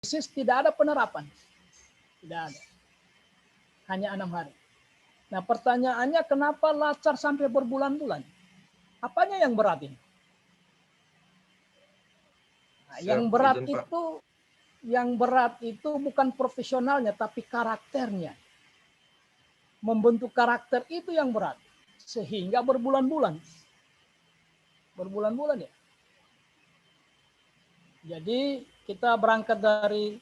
tidak ada penerapan. Tidak ada. Hanya 6 hari. Nah pertanyaannya kenapa lacar sampai berbulan-bulan? Apanya yang berat ini? Nah, yang berat itu bukan profesionalnya tapi karakternya. Membentuk karakter itu yang berat. Sehingga berbulan-bulan. Berbulan-bulan ya. Jadi kita berangkat dari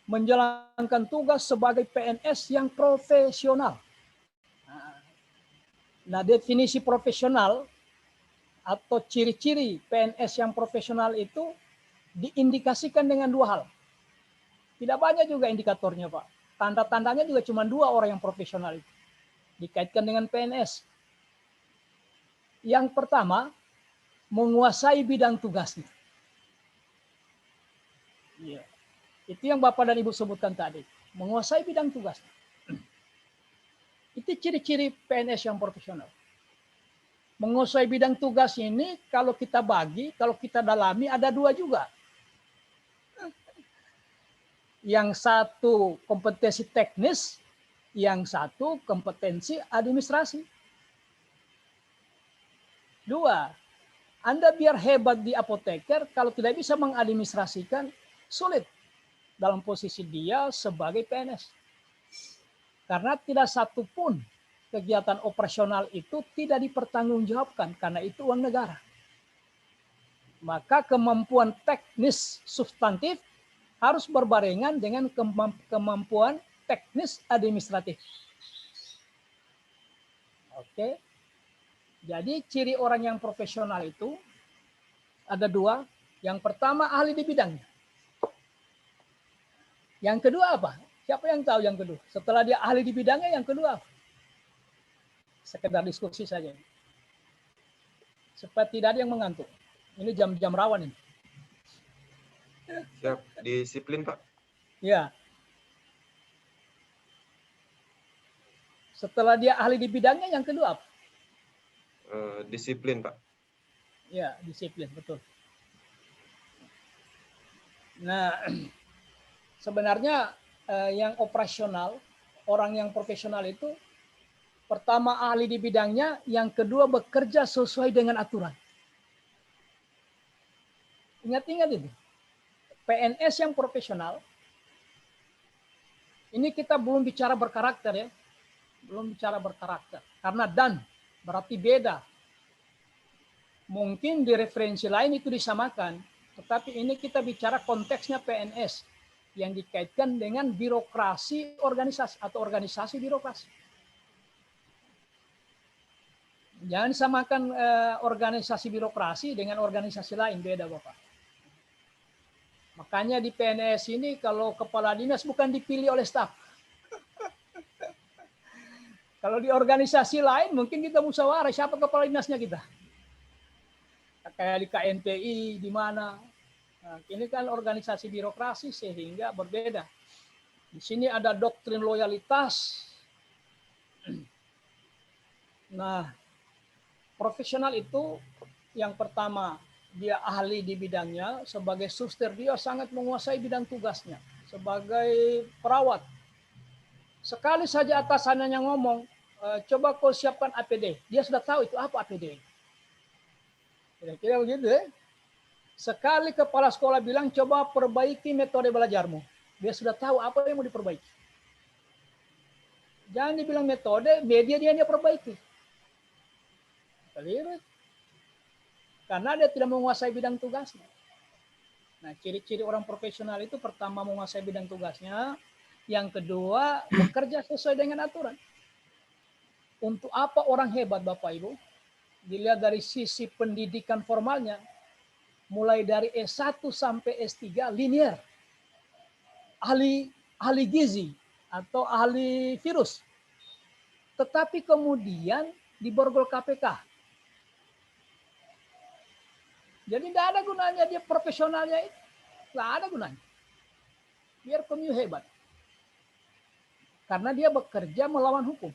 menjalankan tugas sebagai PNS yang profesional. Nah, definisi profesional atau ciri-ciri PNS yang profesional itu diindikasikan dengan 2 hal. Tidak banyak juga indikatornya, Pak. Tanda-tandanya juga cuma 2 orang yang profesional itu. Dikaitkan dengan PNS. Yang pertama, menguasai bidang tugasnya. Ya. Itu yang Bapak dan Ibu sebutkan tadi. Menguasai bidang tugasnya. Itu ciri-ciri PNS yang profesional. Menguasai bidang tugas ini kalau kita bagi, kalau kita dalami ada 2 juga. Yang satu kompetensi teknis, yang satu kompetensi administrasi. 2, Anda biar hebat di apoteker, kalau tidak bisa mengadministrasikan, sulit dalam posisi dia sebagai PNS. Karena tidak satu pun kegiatan operasional itu tidak dipertanggungjawabkan karena itu uang negara. Maka kemampuan teknis substantif harus berbarengan dengan kemampuan teknis administratif. Oke. Jadi ciri orang yang profesional itu ada 2. Yang pertama ahli di bidangnya. Yang kedua apa? Siapa yang tahu yang kedua? Setelah dia ahli di bidangnya, yang kedua apa? Sekedar diskusi saja. Supaya tidak ada yang mengantuk. Ini jam-jam rawan ini. Siap, disiplin Pak. Ya. Setelah dia ahli di bidangnya, yang kedua apa? Disiplin Pak. Ya, disiplin, betul. Nah, sebenarnya yang operasional, orang yang profesional itu pertama ahli di bidangnya, yang kedua bekerja sesuai dengan aturan. Ingat-ingat itu. PNS yang profesional, ini kita belum bicara berkarakter ya. Belum bicara berkarakter. Karena dan berarti beda. Mungkin di referensi lain itu disamakan. Tetapi ini kita bicara konteksnya PNS yang dikaitkan dengan birokrasi organisasi atau organisasi birokrasi. Jangan samakan organisasi birokrasi dengan organisasi lain, beda Bapak. Makanya di PNS ini kalau kepala dinas bukan dipilih oleh staf. Kalau di organisasi lain mungkin kita musyawarah siapa kepala dinasnya kita. Kayak di KNPI, di mana. Nah, ini kan organisasi birokrasi sehingga berbeda. Di sini ada doktrin loyalitas. Nah, profesional itu yang pertama dia ahli di bidangnya, sebagai suster dia sangat menguasai bidang tugasnya. Sebagai perawat, sekali saja atasannya ngomong, coba kau siapkan APD, dia sudah tahu itu apa APD. Kira-kira begitu ya. Sekali kepala sekolah bilang coba perbaiki metode belajarmu, dia sudah tahu apa yang mau diperbaiki. Jangan dibilang metode, media dia perbaiki. Keliru. Karena dia tidak menguasai bidang tugasnya. Nah, ciri-ciri orang profesional itu pertama menguasai bidang tugasnya, yang kedua bekerja sesuai dengan aturan. Untuk apa orang hebat Bapak Ibu? Dilihat dari sisi pendidikan formalnya, mulai dari S1 sampai S3 linear. Ahli gizi atau ahli virus. Tetapi kemudian diborgol KPK. Jadi tidak ada gunanya dia profesionalnya itu. Tidak ada gunanya. Biar pemiu hebat. Karena dia bekerja melawan hukum.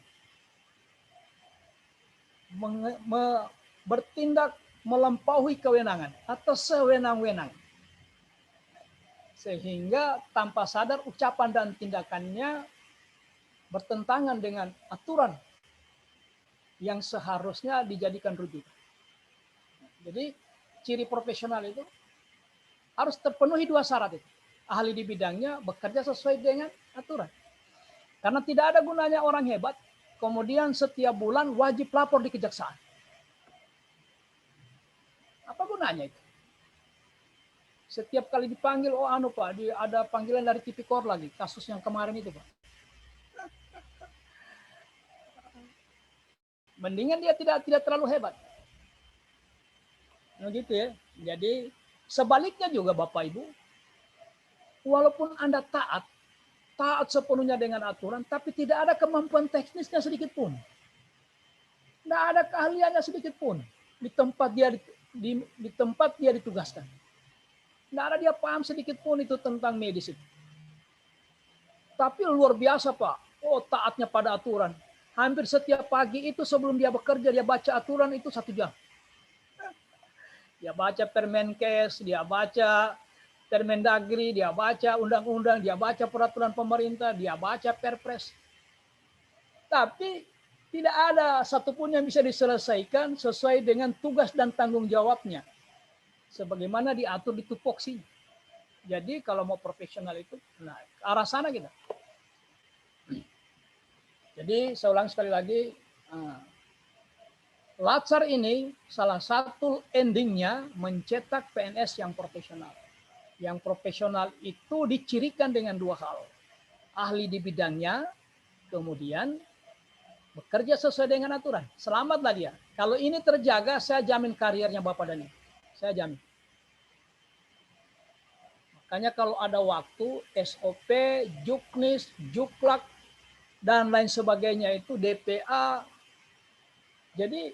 Bertindak melampaui kewenangan atau sewenang-wenang. Sehingga tanpa sadar ucapan dan tindakannya bertentangan dengan aturan yang seharusnya dijadikan rujukan. Jadi ciri profesional itu harus terpenuhi dua syarat itu. Ahli di bidangnya bekerja sesuai dengan aturan. Karena tidak ada gunanya orang hebat, kemudian setiap bulan wajib lapor di kejaksaan. Apa gunanya itu? Setiap kali dipanggil, oh anu Pak, ada panggilan dari Tipikor lagi, kasus yang kemarin itu Pak. Mendingan dia tidak terlalu hebat. Nah gitu ya. Jadi sebaliknya juga Bapak Ibu, walaupun Anda taat sepenuhnya dengan aturan, tapi tidak ada kemampuan teknisnya sedikit pun. Tidak ada keahliannya sedikit pun di tempat dia ditugaskan. Tidak ada dia paham sedikit pun itu tentang medis itu. Tapi luar biasa Pak, oh taatnya pada aturan. Hampir setiap pagi itu sebelum dia bekerja, dia baca aturan itu 1 jam. Dia baca Permenkes, dia baca Permendagri, dia baca undang-undang, dia baca peraturan pemerintah, dia baca Perpres. Tapi tidak ada satupun yang bisa diselesaikan sesuai dengan tugas dan tanggung jawabnya. Sebagaimana diatur di tupoksi. Jadi kalau mau profesional itu, nah ke arah sana kita. Jadi saya ulang sekali lagi, Latsar ini salah satu endingnya mencetak PNS yang profesional. Yang profesional itu dicirikan dengan 2 hal. Ahli di bidangnya, kemudian bekerja sesuai dengan aturan. Selamatlah dia. Kalau ini terjaga, saya jamin karirnya Bapak dan Ibu. Saya jamin. Makanya kalau ada waktu, SOP, Juknis, Juklak, dan lain sebagainya itu DPA. Jadi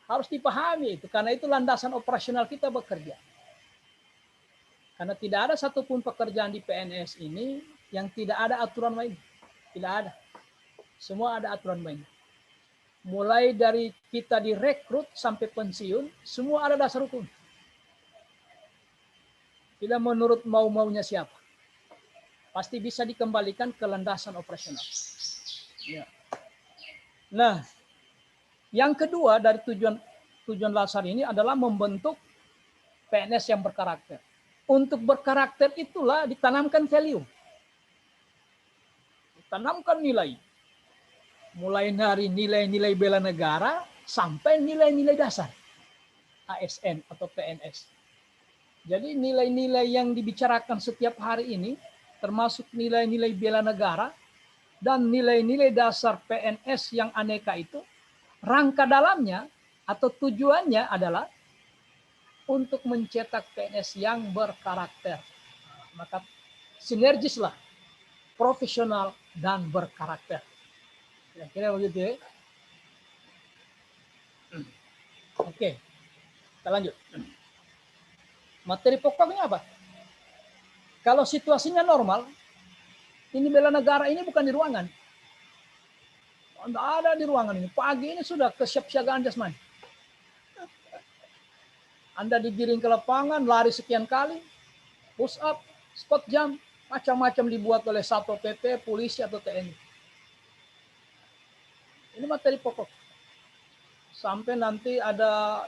harus dipahami itu, karena itu landasan operasional kita bekerja. Karena tidak ada satupun pekerjaan di PNS ini yang tidak ada aturan main. Tidak ada. Semua ada aturan main. Mulai dari kita direkrut sampai pensiun, semua ada dasar hukum. Tidak menurut mau-maunya siapa. Pasti bisa dikembalikan ke landasan operasional. Ya. Nah, yang kedua dari tujuan Latsar ini adalah membentuk PNS yang berkarakter. Untuk berkarakter itulah ditanamkan value. Ditanamkan nilai. Mulai dari nilai-nilai bela negara sampai nilai-nilai dasar ASN atau PNS. Jadi nilai-nilai yang dibicarakan setiap hari ini, termasuk nilai-nilai bela negara dan nilai-nilai dasar PNS yang aneka itu, rangka dalamnya atau tujuannya adalah untuk mencetak PNS yang berkarakter. Maka sinergislah profesional dan berkarakter. Kira-kira begitu ya. Oke, kita lanjut. Materi pokoknya apa? Kalau situasinya normal, ini bela negara ini bukan di ruangan. Tidak ada di ruangan ini. Pagi ini sudah kesiapsiagaan jasmani. Anda digiring ke lapangan, lari sekian kali, push up, squat jump, macam-macam dibuat oleh Satpol PP, polisi atau TNI. Ini materi pokok. Sampai nanti ada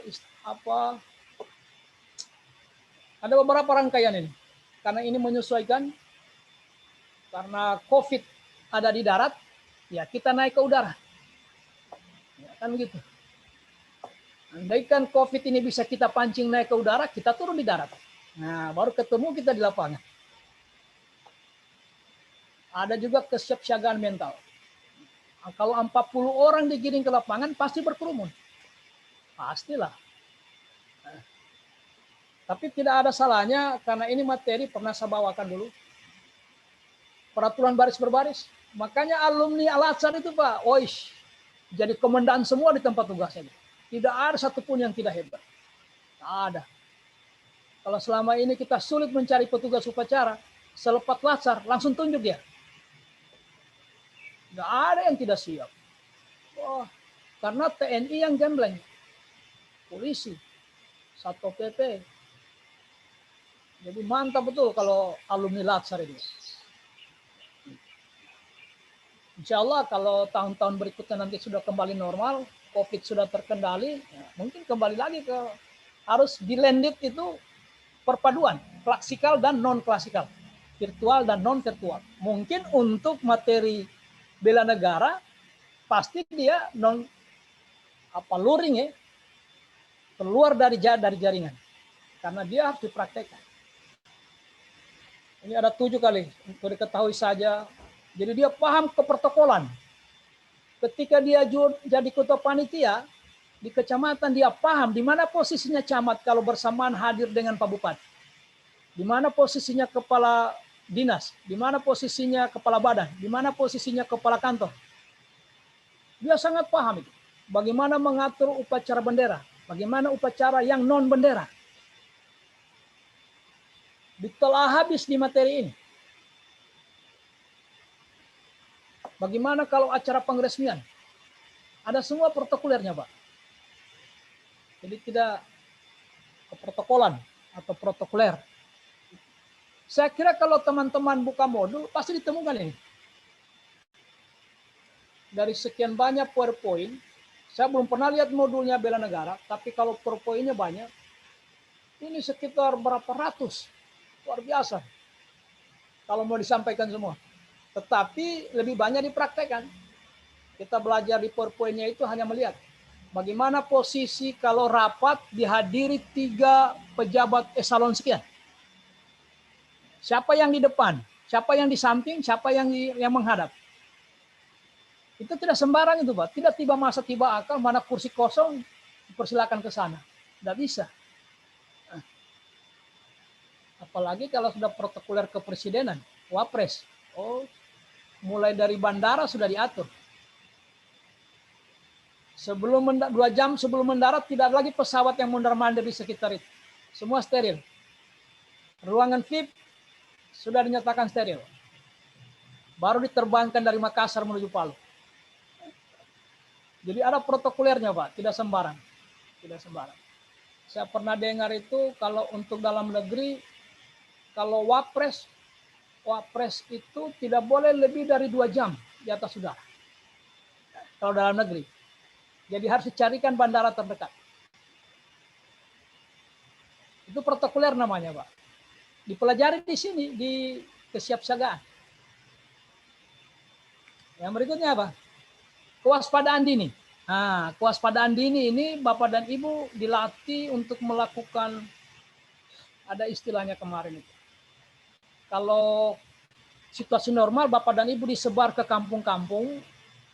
beberapa rangkaian ini. Karena ini menyesuaikan, karena COVID ada di darat, ya kita naik ke udara. Ya, kan begitu. Andaikan COVID ini bisa kita pancing naik ke udara, kita turun di darat. Nah, baru ketemu kita di lapangan. Ada juga kesiapsiagaan mental. Nah, kalau 40 orang digiring ke lapangan, pasti berkerumun. Pastilah. Nah, tapi tidak ada salahnya, karena ini materi pernah saya bawakan dulu. Peraturan baris berbaris. Makanya alumni Al-Azhar itu Pak, oish, jadi komandan semua di tempat tugasnya. Tidak ada satupun yang tidak hebat. Tidak ada. Kalau selama ini kita sulit mencari petugas upacara, selepas Latsar langsung tunjuk dia. Tidak ada yang tidak siap. Oh, karena TNI yang gembleng, polisi, Satpol PP, Jadi mantap betul kalau alumni Latsar ini. Insya Allah kalau tahun-tahun berikutnya nanti sudah kembali normal, COVID sudah terkendali, ya, mungkin kembali lagi ke harus blended itu perpaduan klasikal dan non klasikal, virtual dan non virtual. Mungkin untuk materi bela negara pasti dia non luring ya, keluar dari jaringan karena dia harus dipraktekkan. Ini ada 7 kali untuk diketahui saja. Jadi dia paham keprotokolan. Ketika dia jadi ketua panitia di kecamatan, dia paham di mana posisinya camat kalau bersamaan hadir dengan Pak Bupati. Di mana posisinya kepala dinas, di mana posisinya kepala badan, di mana posisinya kepala kantor. Dia sangat paham itu. Bagaimana mengatur upacara bendera, bagaimana upacara yang non bendera. Ditelah habis di materi ini. Bagaimana kalau acara pengresmian? Ada semua protokolernya, Pak. Jadi tidak keprotokolan atau protokoler. Saya kira kalau teman-teman buka modul, pasti ditemukan ini. Dari sekian banyak PowerPoint, saya belum pernah lihat modulnya bela negara, tapi kalau PowerPoint-nya banyak, ini sekitar berapa ratus. Luar biasa. Kalau mau disampaikan semua. Tetapi lebih banyak dipraktekkan. Kita belajar di PowerPoint-nya itu hanya melihat bagaimana posisi kalau rapat dihadiri 3 pejabat eselon sekian. Siapa yang di depan, siapa yang di samping, siapa yang menghadap. Itu tidak sembarang itu, Pak. Tidak tiba masa tiba akal, mana kursi kosong, dipersilakan ke sana. Tidak bisa. Apalagi kalau sudah protokoler kepresidenan, wapres. Oh, mulai dari bandara sudah diatur. Sebelum 2 jam sebelum mendarat tidak ada lagi pesawat yang mondar-mandir di sekitar itu. Semua steril. Ruangan VIP sudah dinyatakan steril. Baru diterbangkan dari Makassar menuju Palu. Jadi ada protokolernya, Pak, tidak sembarang. Tidak sembarang. Saya pernah dengar itu kalau untuk dalam negeri, kalau wapres itu tidak boleh lebih dari 2 jam di atas udara. Kalau dalam negeri. Jadi harus dicarikan bandara terdekat. Itu protokoler namanya, Pak. Dipelajari di sini, di kesiapsiagaan. Yang berikutnya apa? Kewaspadaan dini. Nah, kewaspadaan dini ini Bapak dan Ibu dilatih untuk melakukan, ada istilahnya kemarin itu. Kalau situasi normal Bapak dan Ibu disebar ke kampung-kampung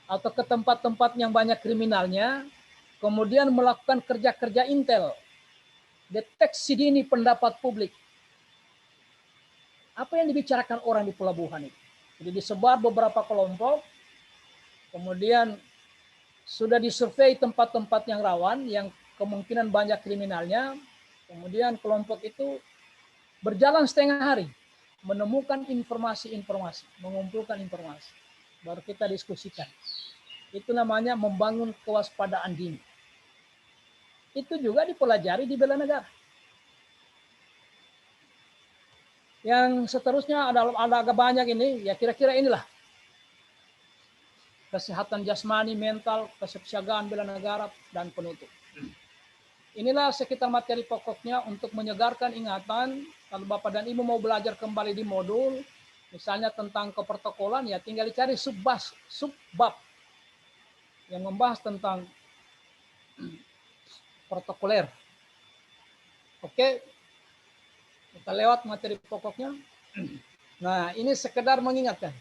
atau ke tempat-tempat yang banyak kriminalnya, kemudian melakukan kerja-kerja intel, deteksi dini pendapat publik. Apa yang dibicarakan orang di pelabuhan itu? Jadi disebar beberapa kelompok, kemudian sudah disurvei tempat-tempat yang rawan, yang kemungkinan banyak kriminalnya, kemudian kelompok itu berjalan setengah hari, menemukan informasi-informasi, mengumpulkan informasi, baru kita diskusikan. Itu namanya membangun kewaspadaan dini. Itu juga dipelajari di bela negara. Yang seterusnya ada agak banyak ini, ya kira-kira inilah. Kesehatan jasmani, mental, kesiapsiagaan bela negara, dan penutup. Inilah sekitar materi pokoknya untuk menyegarkan ingatan. Kalau Bapak dan Ibu mau belajar kembali di modul, misalnya tentang keprotokolan, ya tinggal dicari subbab yang membahas tentang protokoler. Oke, kita lewat materi pokoknya. Nah, ini sekedar mengingatkan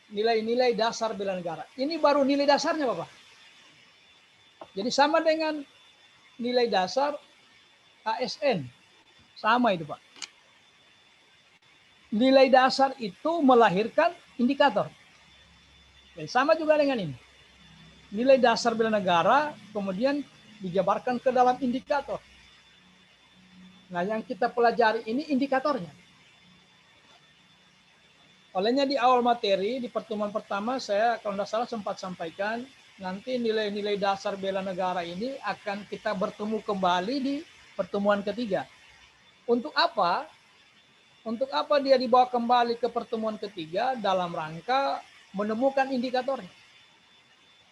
nilai-nilai dasar bela negara. Ini baru nilai dasarnya, Bapak. Jadi sama dengan nilai dasar ASN. Sama itu, Pak. Nilai dasar itu melahirkan indikator. Dan sama juga dengan ini. Nilai dasar bela negara kemudian dijabarkan ke dalam indikator. Nah, yang kita pelajari ini indikatornya. Olehnya di awal materi, di pertemuan pertama, saya kalau tidak salah sempat sampaikan, nanti nilai-nilai dasar bela negara ini akan kita bertemu kembali di pertemuan ketiga. Untuk apa? Untuk apa dia dibawa kembali ke pertemuan ketiga? Dalam rangka menemukan indikatornya.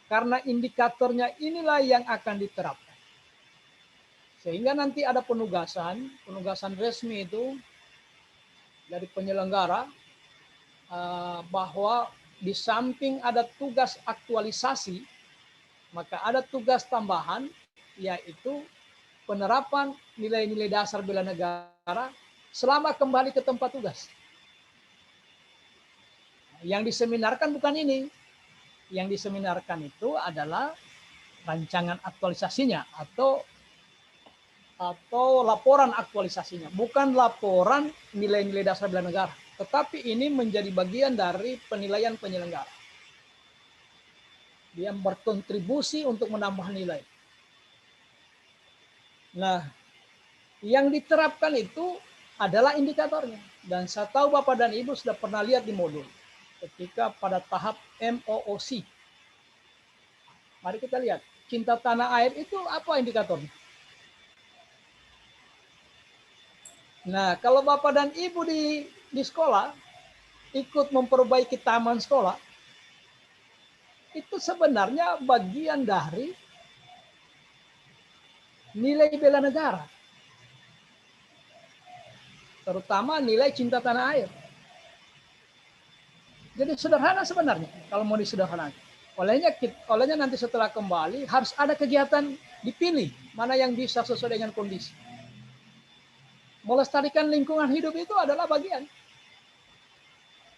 Karena indikatornya inilah yang akan diterapkan. Sehingga nanti ada penugasan resmi itu dari penyelenggara bahwa di samping ada tugas aktualisasi, maka ada tugas tambahan, yaitu penerapan nilai-nilai dasar bela negara selama kembali ke tempat tugas. Yang diseminarkan bukan ini. Yang diseminarkan itu adalah rancangan aktualisasinya atau laporan aktualisasinya, bukan laporan nilai-nilai dasar bela negara. Tetapi ini menjadi bagian dari penilaian penyelenggara. Dia berkontribusi untuk menambah nilai. Nah, yang diterapkan itu adalah indikatornya. Dan saya tahu Bapak dan Ibu sudah pernah lihat di modul. Ketika pada tahap MOOC. Mari kita lihat. Cinta tanah air itu apa indikatornya? Nah, kalau Bapak dan Ibu di sekolah ikut memperbaiki taman sekolah, itu sebenarnya bagian dari nilai bela negara. Terutama nilai cinta tanah air. Jadi sederhana sebenarnya kalau mau disederhanakan. Olehnya nanti setelah kembali harus ada kegiatan dipilih mana yang bisa sesuai dengan kondisi. Melestarikan lingkungan hidup itu adalah bagian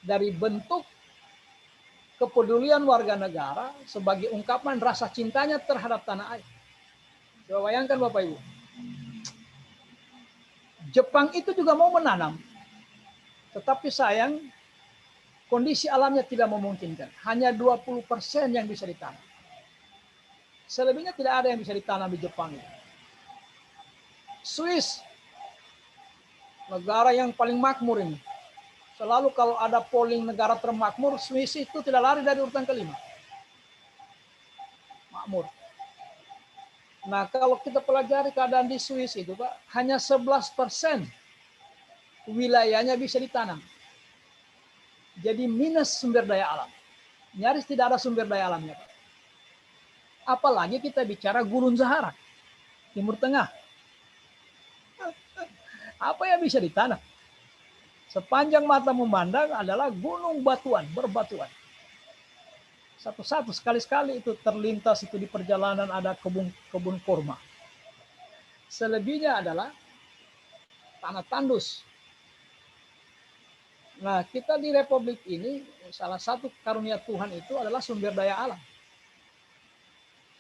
dari bentuk kepedulian warga negara sebagai ungkapan rasa cintanya terhadap tanah air. Coba bayangkan Bapak Ibu. Jepang itu juga mau menanam. Tetapi sayang kondisi alamnya tidak memungkinkan. Hanya 20% yang bisa ditanam. Selebihnya tidak ada yang bisa ditanam di Jepang. Swiss, negara yang paling makmur ini. Selalu kalau ada polling negara termakmur, Swiss itu tidak lari dari urutan kelima. Makmur. Nah, kalau kita pelajari keadaan di Swiss itu, Pak, hanya 11% wilayahnya bisa ditanam. Jadi minus sumber daya alam. Nyaris tidak ada sumber daya alamnya, Pak. Apalagi kita bicara Gurun Sahara, Timur Tengah. Apa yang bisa ditanam? Sepanjang mata memandang adalah gunung batuan, berbatuan. Satu-satu, sekali-sekali itu terlintas itu di perjalanan ada kebun kurma. Selebihnya adalah tanah tandus. Nah, kita di Republik ini, salah satu karunia Tuhan itu adalah sumber daya alam.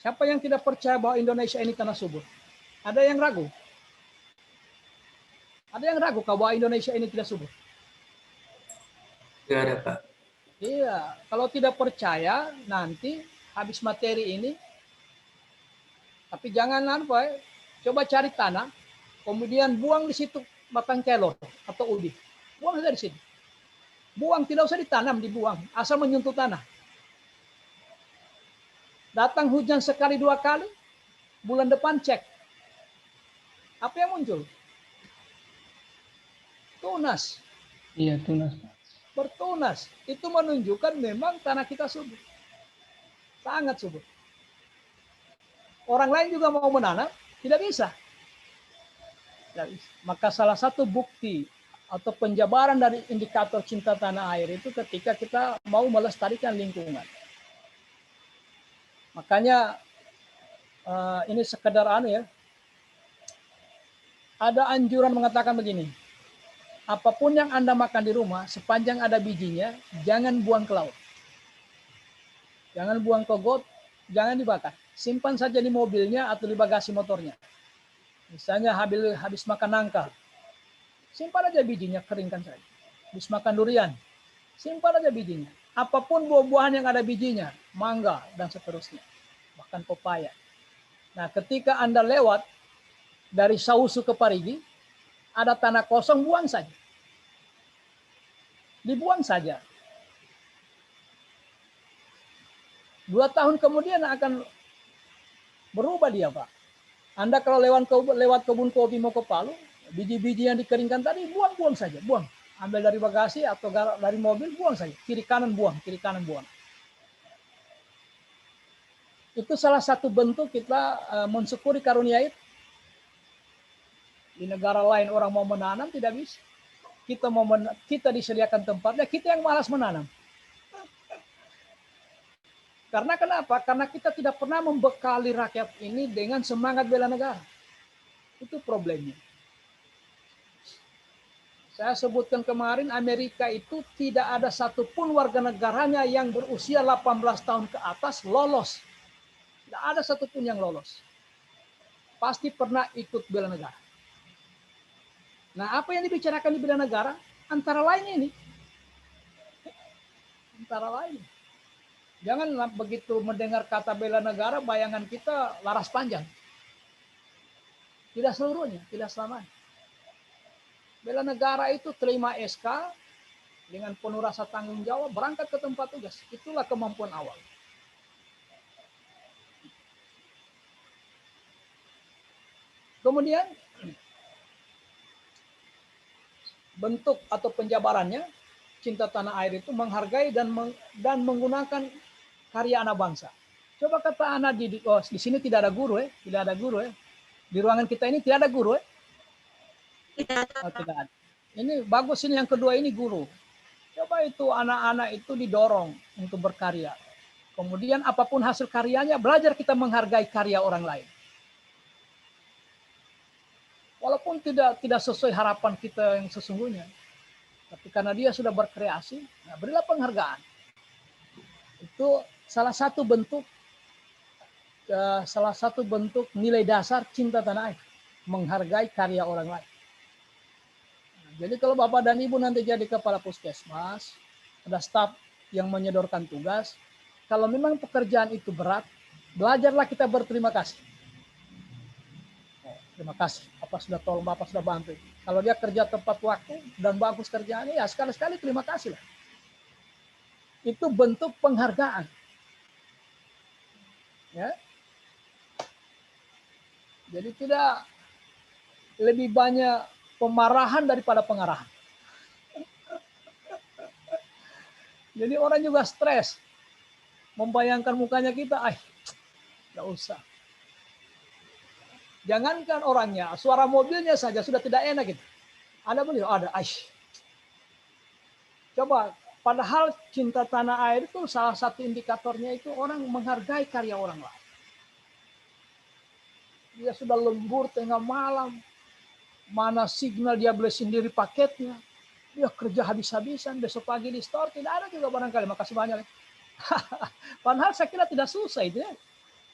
Siapa yang tidak percaya bahwa Indonesia ini tanah subur? Ada yang ragu? Ada yang ragu bahwa Indonesia ini tidak subur? Tidak ada, Pak. Iya, kalau tidak percaya nanti habis materi ini, tapi jangan apa, coba cari tanah, kemudian buang di situ batang kelor atau ubi, buang dari situ. Buang, tidak usah ditanam, dibuang, asal menyentuh tanah. Datang hujan sekali dua kali, bulan depan cek. Apa yang muncul? Tunas. Iya, tunas. Bertunas. Itu menunjukkan memang tanah kita subur. Sangat subur. Orang lain juga mau menanam, tidak bisa. Tidak bisa. Maka salah satu bukti atau penjabaran dari indikator cinta tanah air itu ketika kita mau melestarikan lingkungan. Makanya ini sekedar ya. Ada anjuran mengatakan begini. Apapun yang Anda makan di rumah, sepanjang ada bijinya, jangan buang ke laut. Jangan buang ke got, jangan dibakar. Simpan saja di mobilnya atau di bagasi motornya. Misalnya habis makan nangka, simpan aja bijinya, keringkan saja. Habis makan durian, simpan aja bijinya. Apapun buah-buahan yang ada bijinya, mangga dan seterusnya. Bahkan pepaya. Nah, ketika Anda lewat dari Sausu ke Parigi, ada tanah kosong, buang saja. Dibuang saja. 2 tahun kemudian akan berubah dia, Pak. Anda kalau lewat kebun kopi mau ke Palu, Biji-biji yang dikeringkan tadi buang-buang saja, buang. Ambil dari bagasi atau dari mobil, buang saja. Kiri kanan buang, kiri kanan buang. Itu salah satu bentuk kita mensyukuri karunia itu. Di negara lain orang mau menanam tidak bisa. Kita disediakan tempatnya, kita yang malas menanam. Karena kenapa? Karena kita tidak pernah membekali rakyat ini dengan semangat bela negara. Itu problemnya. Saya sebutkan kemarin, Amerika itu tidak ada satupun warga negaranya yang berusia 18 tahun ke atas lolos. Tidak ada satupun yang lolos. Pasti pernah ikut bela negara. Nah, apa yang dibicarakan di bela negara? Antara lain ini. Antara lain. Jangan begitu mendengar kata bela negara, bayangan kita laras panjang. Tidak seluruhnya, tidak selamanya. Bela negara itu terima SK dengan penuh rasa tanggung jawab, berangkat ke tempat tugas. Itulah kemampuan awal. Kemudian bentuk atau penjabarannya, cinta tanah air itu menghargai dan menggunakan karya anak bangsa. Coba kata anak di sini tidak ada guru tidak ada guru Di ruangan kita ini tidak ada guru tidak ada. Ini bagus, ini yang kedua ini guru. Coba itu anak-anak itu didorong untuk berkarya. Kemudian apapun hasil karyanya, belajar kita menghargai karya orang lain. Walaupun tidak sesuai harapan kita yang sesungguhnya. Tapi karena dia sudah berkreasi, nah berilah penghargaan. Itu salah satu bentuk nilai dasar cinta tanah air. Menghargai karya orang lain. Jadi kalau Bapak dan Ibu nanti jadi kepala puskesmas, ada staf yang menyodorkan tugas, kalau memang pekerjaan itu berat, belajarlah kita berterima kasih. Terima kasih, Bapak sudah tolong, Bapak sudah bantu. Kalau dia kerja tepat waktu dan bagus kerjaannya, ya sekali-sekali terima kasih lah. Itu bentuk penghargaan. Ya. Jadi tidak lebih banyak pemarahan daripada pengarahan. Jadi orang juga stres. Membayangkan mukanya kita, nggak usah. Jangankan orangnya, suara mobilnya saja sudah tidak enak gitu. Ada beliau, ada. Coba, padahal cinta tanah air itu salah satu indikatornya itu orang menghargai karya orang lain. Dia sudah lembur tengah malam, mana signal dia beli sendiri paketnya, dia kerja habis-habisan, besok pagi di store, tidak ada juga barangkali, makasih banyak. Padahal saya kira tidak susah itu ya.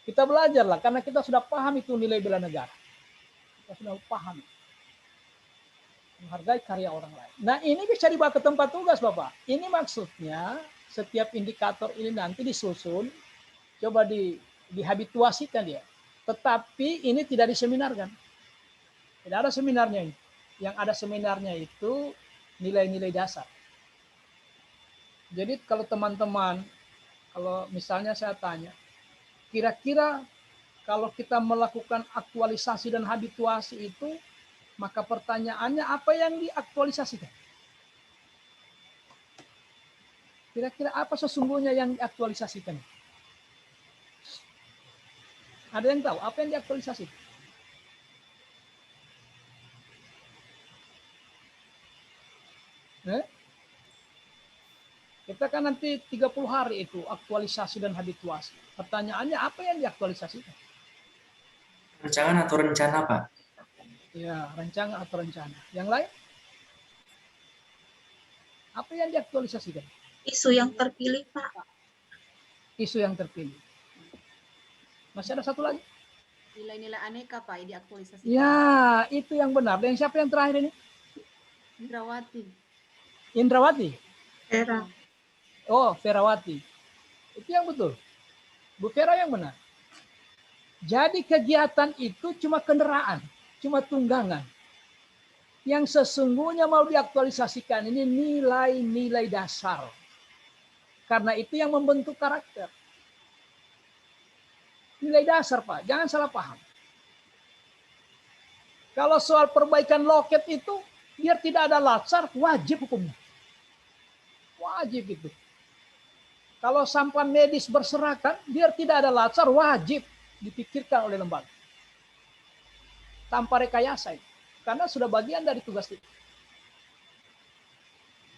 Kita belajarlah, karena kita sudah paham itu nilai bela negara. Kita sudah paham. Menghargai karya orang lain. Nah ini bisa dibawa ke tempat tugas Bapak. Ini maksudnya setiap indikator ini nanti disusun, coba dihabituasikan dia. Tetapi ini tidak diseminarkan. Tidak ada seminarnya ini. Yang ada seminarnya itu nilai-nilai dasar. Jadi kalau teman-teman, kalau misalnya saya tanya, kira-kira kalau kita melakukan aktualisasi dan habituasi itu, maka pertanyaannya apa yang diaktualisasikan? Kira-kira apa sesungguhnya yang diaktualisasikan? Ada yang tahu apa yang diaktualisasikan? Kita kan nanti 30 hari itu aktualisasi dan habituasi. Pertanyaannya apa yang diaktualisasikan? Rancangan atau rencana, Pak? Ya, rancangan atau rencana. Yang lain? Apa yang diaktualisasikan? Isu yang terpilih, Pak. Isu yang terpilih. Masih ada satu lagi? Nilai-nilai aneka, Pak, diaktualisasikan. Ya, itu yang benar. Dan siapa yang terakhir ini? Indrawati. Indrawati? Vera. Oh, Verawati. Itu yang betul. Bu Vera yang benar. Jadi kegiatan itu cuma kendaraan, cuma tunggangan. Yang sesungguhnya mau diaktualisasikan ini nilai-nilai dasar. Karena itu yang membentuk karakter. Nilai dasar, Pak. Jangan salah paham. Kalau soal perbaikan loket itu, biar tidak ada latsar, wajib hukumnya. Wajib itu. Kalau sampah medis berserakan, biar tidak ada latsar, wajib dipikirkan oleh lembaga. Tanpa rekayasa itu. Karena sudah bagian dari tugas itu.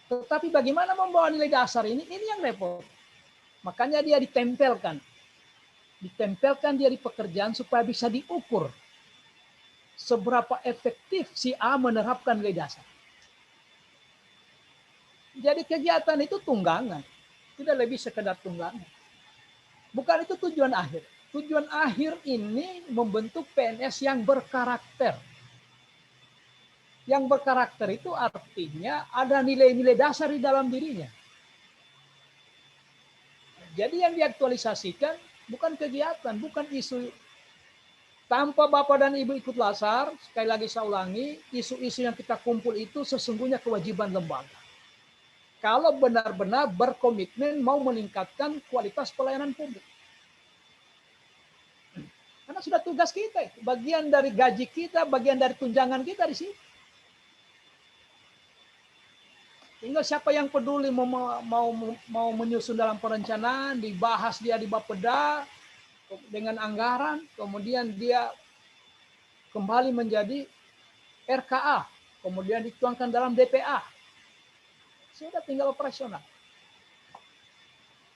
Tetapi bagaimana membawa nilai dasar ini yang repot. Makanya dia ditempelkan. Ditempelkan dia di pekerjaan supaya bisa diukur seberapa efektif si A menerapkan nilai dasar. Jadi kegiatan itu tunggangan. Tidak lebih sekedar tunggangan. Bukan itu tujuan akhir. Tujuan akhir ini membentuk PNS yang berkarakter. Yang berkarakter itu artinya ada nilai-nilai dasar di dalam dirinya. Jadi yang diaktualisasikan bukan kegiatan, bukan isu. Tanpa Bapak dan Ibu ikut lasar, sekali lagi saya ulangi, isu-isu yang kita kumpul itu sesungguhnya kewajiban lembaga. Kalau benar-benar berkomitmen mau meningkatkan kualitas pelayanan publik. Karena sudah tugas kita, bagian dari gaji kita, bagian dari tunjangan kita di sini. Tinggal siapa yang peduli mau menyusun dalam perencanaan, dibahas dia di Bapeda dengan anggaran, kemudian dia kembali menjadi RKA, kemudian dituangkan dalam DPA. Sudah tinggal operasional.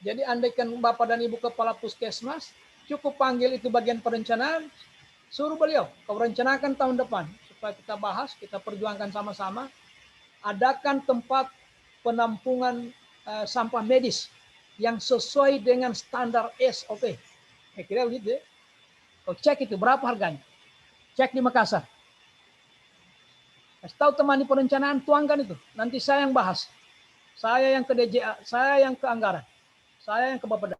Jadi andaikan Bapak dan Ibu Kepala Puskesmas, cukup panggil itu bagian perencanaan, suruh beliau kau rencanakan tahun depan, supaya kita bahas, kita perjuangkan sama-sama, adakan tempat penampungan sampah medis yang sesuai dengan standar SOP. Kira begitu ya. Kau cek itu berapa harganya. Cek di Makassar. Kasih tahu teman di perencanaan, tuangkan itu. Nanti saya yang bahas. Saya yang ke DJA, saya yang ke anggaran. Saya yang ke Bapeda.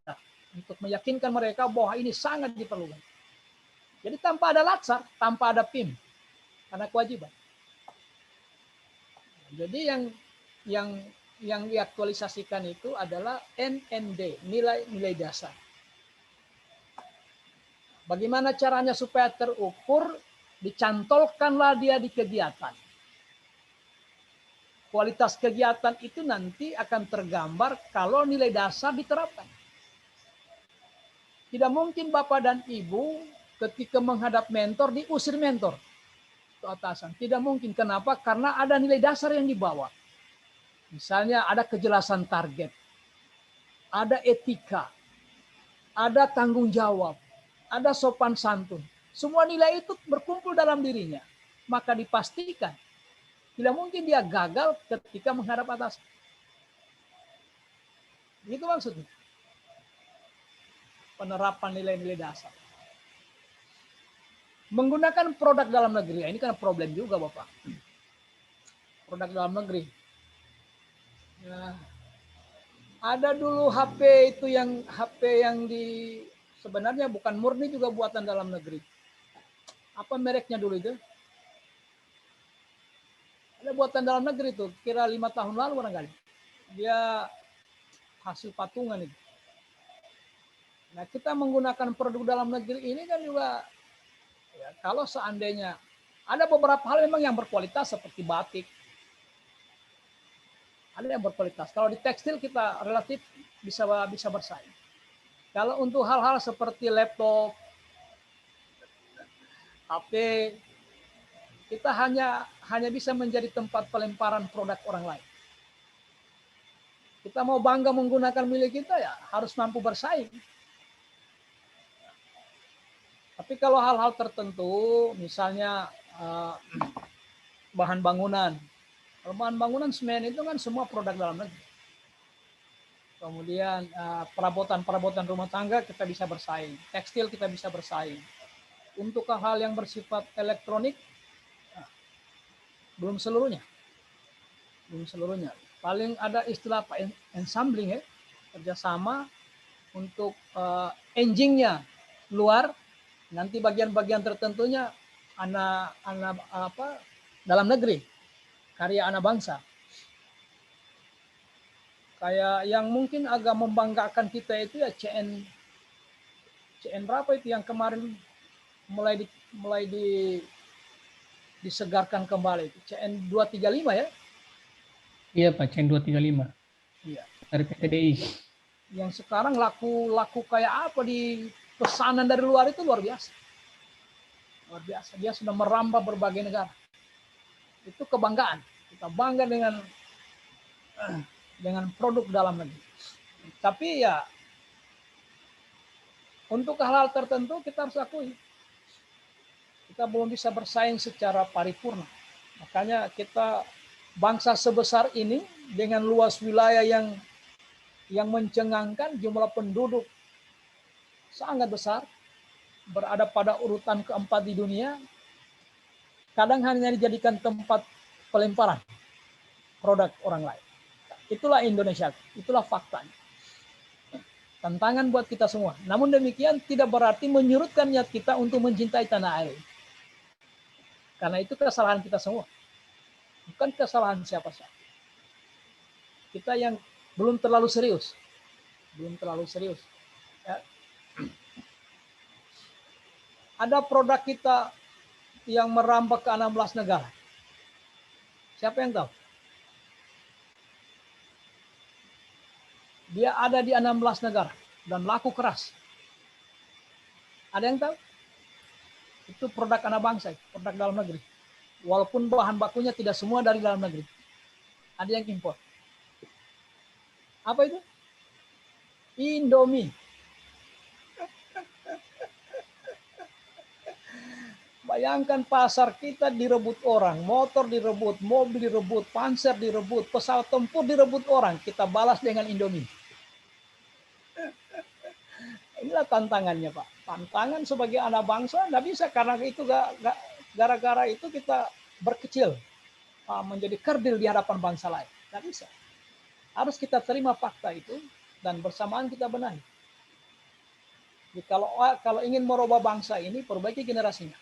Untuk meyakinkan mereka bahwa ini sangat diperlukan. Jadi tanpa ada latsar, tanpa ada PIM. Karena kewajiban. Jadi yang diaktualisasikan itu adalah NND, nilai dasar. Bagaimana caranya supaya terukur, dicantolkanlah dia di kegiatan. Kualitas kegiatan itu nanti akan tergambar kalau nilai dasar diterapkan. Tidak mungkin Bapak dan Ibu ketika menghadap mentor diusir mentor ke atasan. Tidak mungkin. Kenapa? Karena ada nilai dasar yang dibawa. Misalnya ada kejelasan target, ada etika, ada tanggung jawab, ada sopan santun. Semua nilai itu berkumpul dalam dirinya. Maka dipastikan tidak mungkin dia gagal ketika menghadap atasan. Itu maksudnya. Penerapan nilai-nilai dasar. Menggunakan produk dalam negeri. Ini kan problem juga Bapak. Produk dalam negeri. Ya. Ada dulu HP itu yang sebenarnya bukan murni juga buatan dalam negeri. Apa mereknya dulu itu? Ada buatan dalam negeri tuh, kira 5 tahun lalu barangkali. Dia hasil patungan itu. Nah, kita menggunakan produk dalam negeri ini kan juga, ya, kalau seandainya ada beberapa hal memang yang berkualitas seperti batik. Ada yang berkualitas. Kalau di tekstil kita relatif bisa bersaing. Kalau untuk hal-hal seperti laptop, HP, kita hanya bisa menjadi tempat pelemparan produk orang lain. Kita mau bangga menggunakan milik kita ya harus mampu bersaing. Tapi kalau hal-hal tertentu, misalnya bahan bangunan. Kalau bahan bangunan semen itu kan semua produk dalam negeri. Kemudian perabotan rumah tangga kita bisa bersaing. Tekstil kita bisa bersaing. Untuk hal yang bersifat elektronik, belum seluruhnya. Paling ada istilah apa? Ensambling ya, kerjasama untuk engine-nya luar, nanti bagian-bagian tertentunya dalam negeri, karya anak bangsa. Kayak yang mungkin agak membanggakan kita itu ya CN berapa itu yang kemarin mulai disegarkan kembali. CN 235 ya. Iya Pak, CN 235 Iya. dari PTDI. Yang sekarang laku kayak apa di pesanan dari luar itu luar biasa. Luar biasa. Dia sudah merambah berbagai negara. Itu kebanggaan. Kita bangga dengan produk dalam negeri. Tapi ya untuk hal-hal tertentu kita harus akui. Kita belum bisa bersaing secara paripurna. Makanya kita bangsa sebesar ini dengan luas wilayah yang mencengangkan, jumlah penduduk sangat besar, berada pada urutan keempat di dunia, kadang hanya dijadikan tempat pelemparan produk orang lain. Itulah Indonesia, itulah faktanya. Tantangan buat kita semua. Namun demikian tidak berarti menyurutkan niat kita untuk mencintai tanah air. Karena itu kesalahan kita semua. Bukan kesalahan siapa-siapa. Kita yang belum terlalu serius. Belum terlalu serius. Ya. Ada produk kita yang merambah ke 16 negara. Siapa yang tahu? Dia ada di 16 negara dan laku keras. Ada yang tahu? Itu produk anak bangsa, produk dalam negeri. Walaupun bahan bakunya tidak semua dari dalam negeri. Ada yang impor. Apa itu? Indomie. Bayangkan pasar kita direbut orang, motor direbut, mobil direbut, panser direbut, pesawat tempur direbut orang. Kita balas dengan Indomie. Inilah tantangannya Pak. Tantangan sebagai anak bangsa nggak bisa karena itu gara-gara itu kita berkecil menjadi kerdil di hadapan bangsa lain. Nggak bisa. Harus kita terima fakta itu dan bersamaan kita benahi. Jadi kalau ingin merubah bangsa ini, perbaiki generasinya.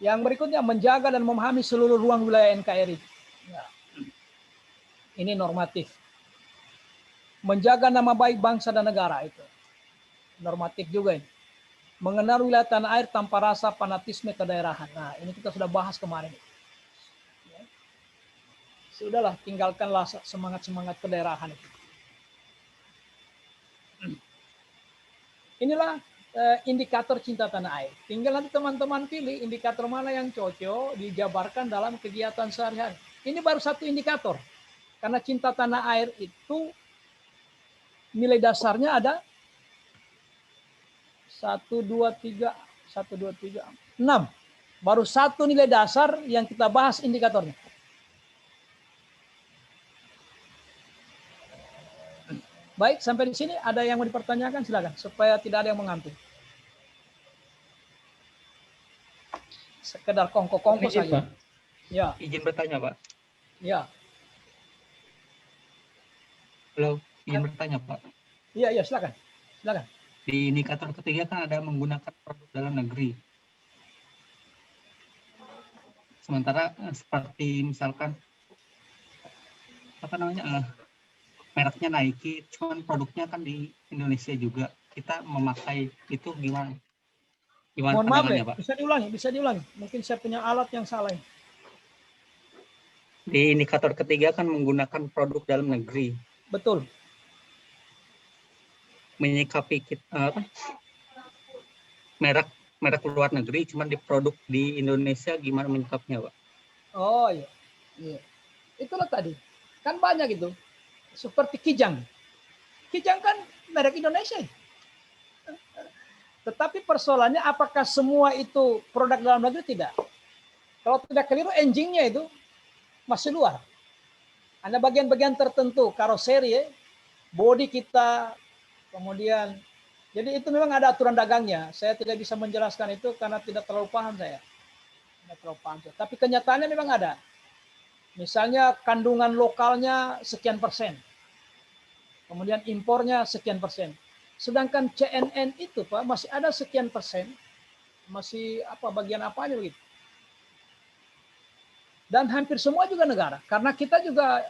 Yang berikutnya menjaga dan memahami seluruh ruang wilayah NKRI. Ya. Ini normatif. Menjaga nama baik bangsa dan negara itu. Normatif juga ini. Mengenal wilayah tanah air tanpa rasa fanatisme kedaerahan. Nah, ini kita sudah bahas kemarin. Ya. Sudahlah, tinggalkanlah semangat-semangat kedaerahan itu. Inilah indikator cinta tanah air. Tinggal nanti teman-teman pilih indikator mana yang cocok dijabarkan dalam kegiatan sehari-hari. Ini baru satu indikator. Karena cinta tanah air itu nilai dasarnya ada 1, 2, 3, 6. Baru satu nilai dasar yang kita bahas indikatornya. Baik, sampai di sini ada yang mau dipertanyakan silakan supaya tidak ada yang mengantuk. Sekedar kongko-kongko Izin, saja. Pak. Ya, Izin bertanya, Pak. ya. Halo, izin bertanya, Pak. Iya, silakan. Silakan. Di indikator ketiga kan ada menggunakan produk dalam negeri. Sementara seperti misalkan mereknya Nike, cuman produknya kan di Indonesia juga. Kita memakai itu gimana? Gimana Mohon maaf, pandangannya, Pak? bisa diulangi. Mungkin saya punya alat yang salah. Di indikator ketiga kan menggunakan produk dalam negeri. Betul. Menyikapi merek luar negeri, cuman di produk di Indonesia gimana menyikapinya, Pak? Oh iya. Itulah tadi. Kan banyak itu. Seperti Kijang. Kijang kan merek Indonesia. Tetapi persoalannya apakah semua itu produk dalam negeri? Tidak. Kalau tidak keliru engine-nya itu masih luar. Ada bagian-bagian tertentu, karoseri, bodi kita, kemudian jadi itu memang ada aturan dagangnya. Saya tidak bisa menjelaskan itu karena tidak terlalu paham saya. Tidak terlalu paham. Tapi kenyataannya memang ada. Misalnya kandungan lokalnya sekian persen. Kemudian impornya sekian persen. Sedangkan CNN itu Pak masih ada sekian persen. Masih bagian apanya begitu. Dan hampir semua juga negara. Karena kita juga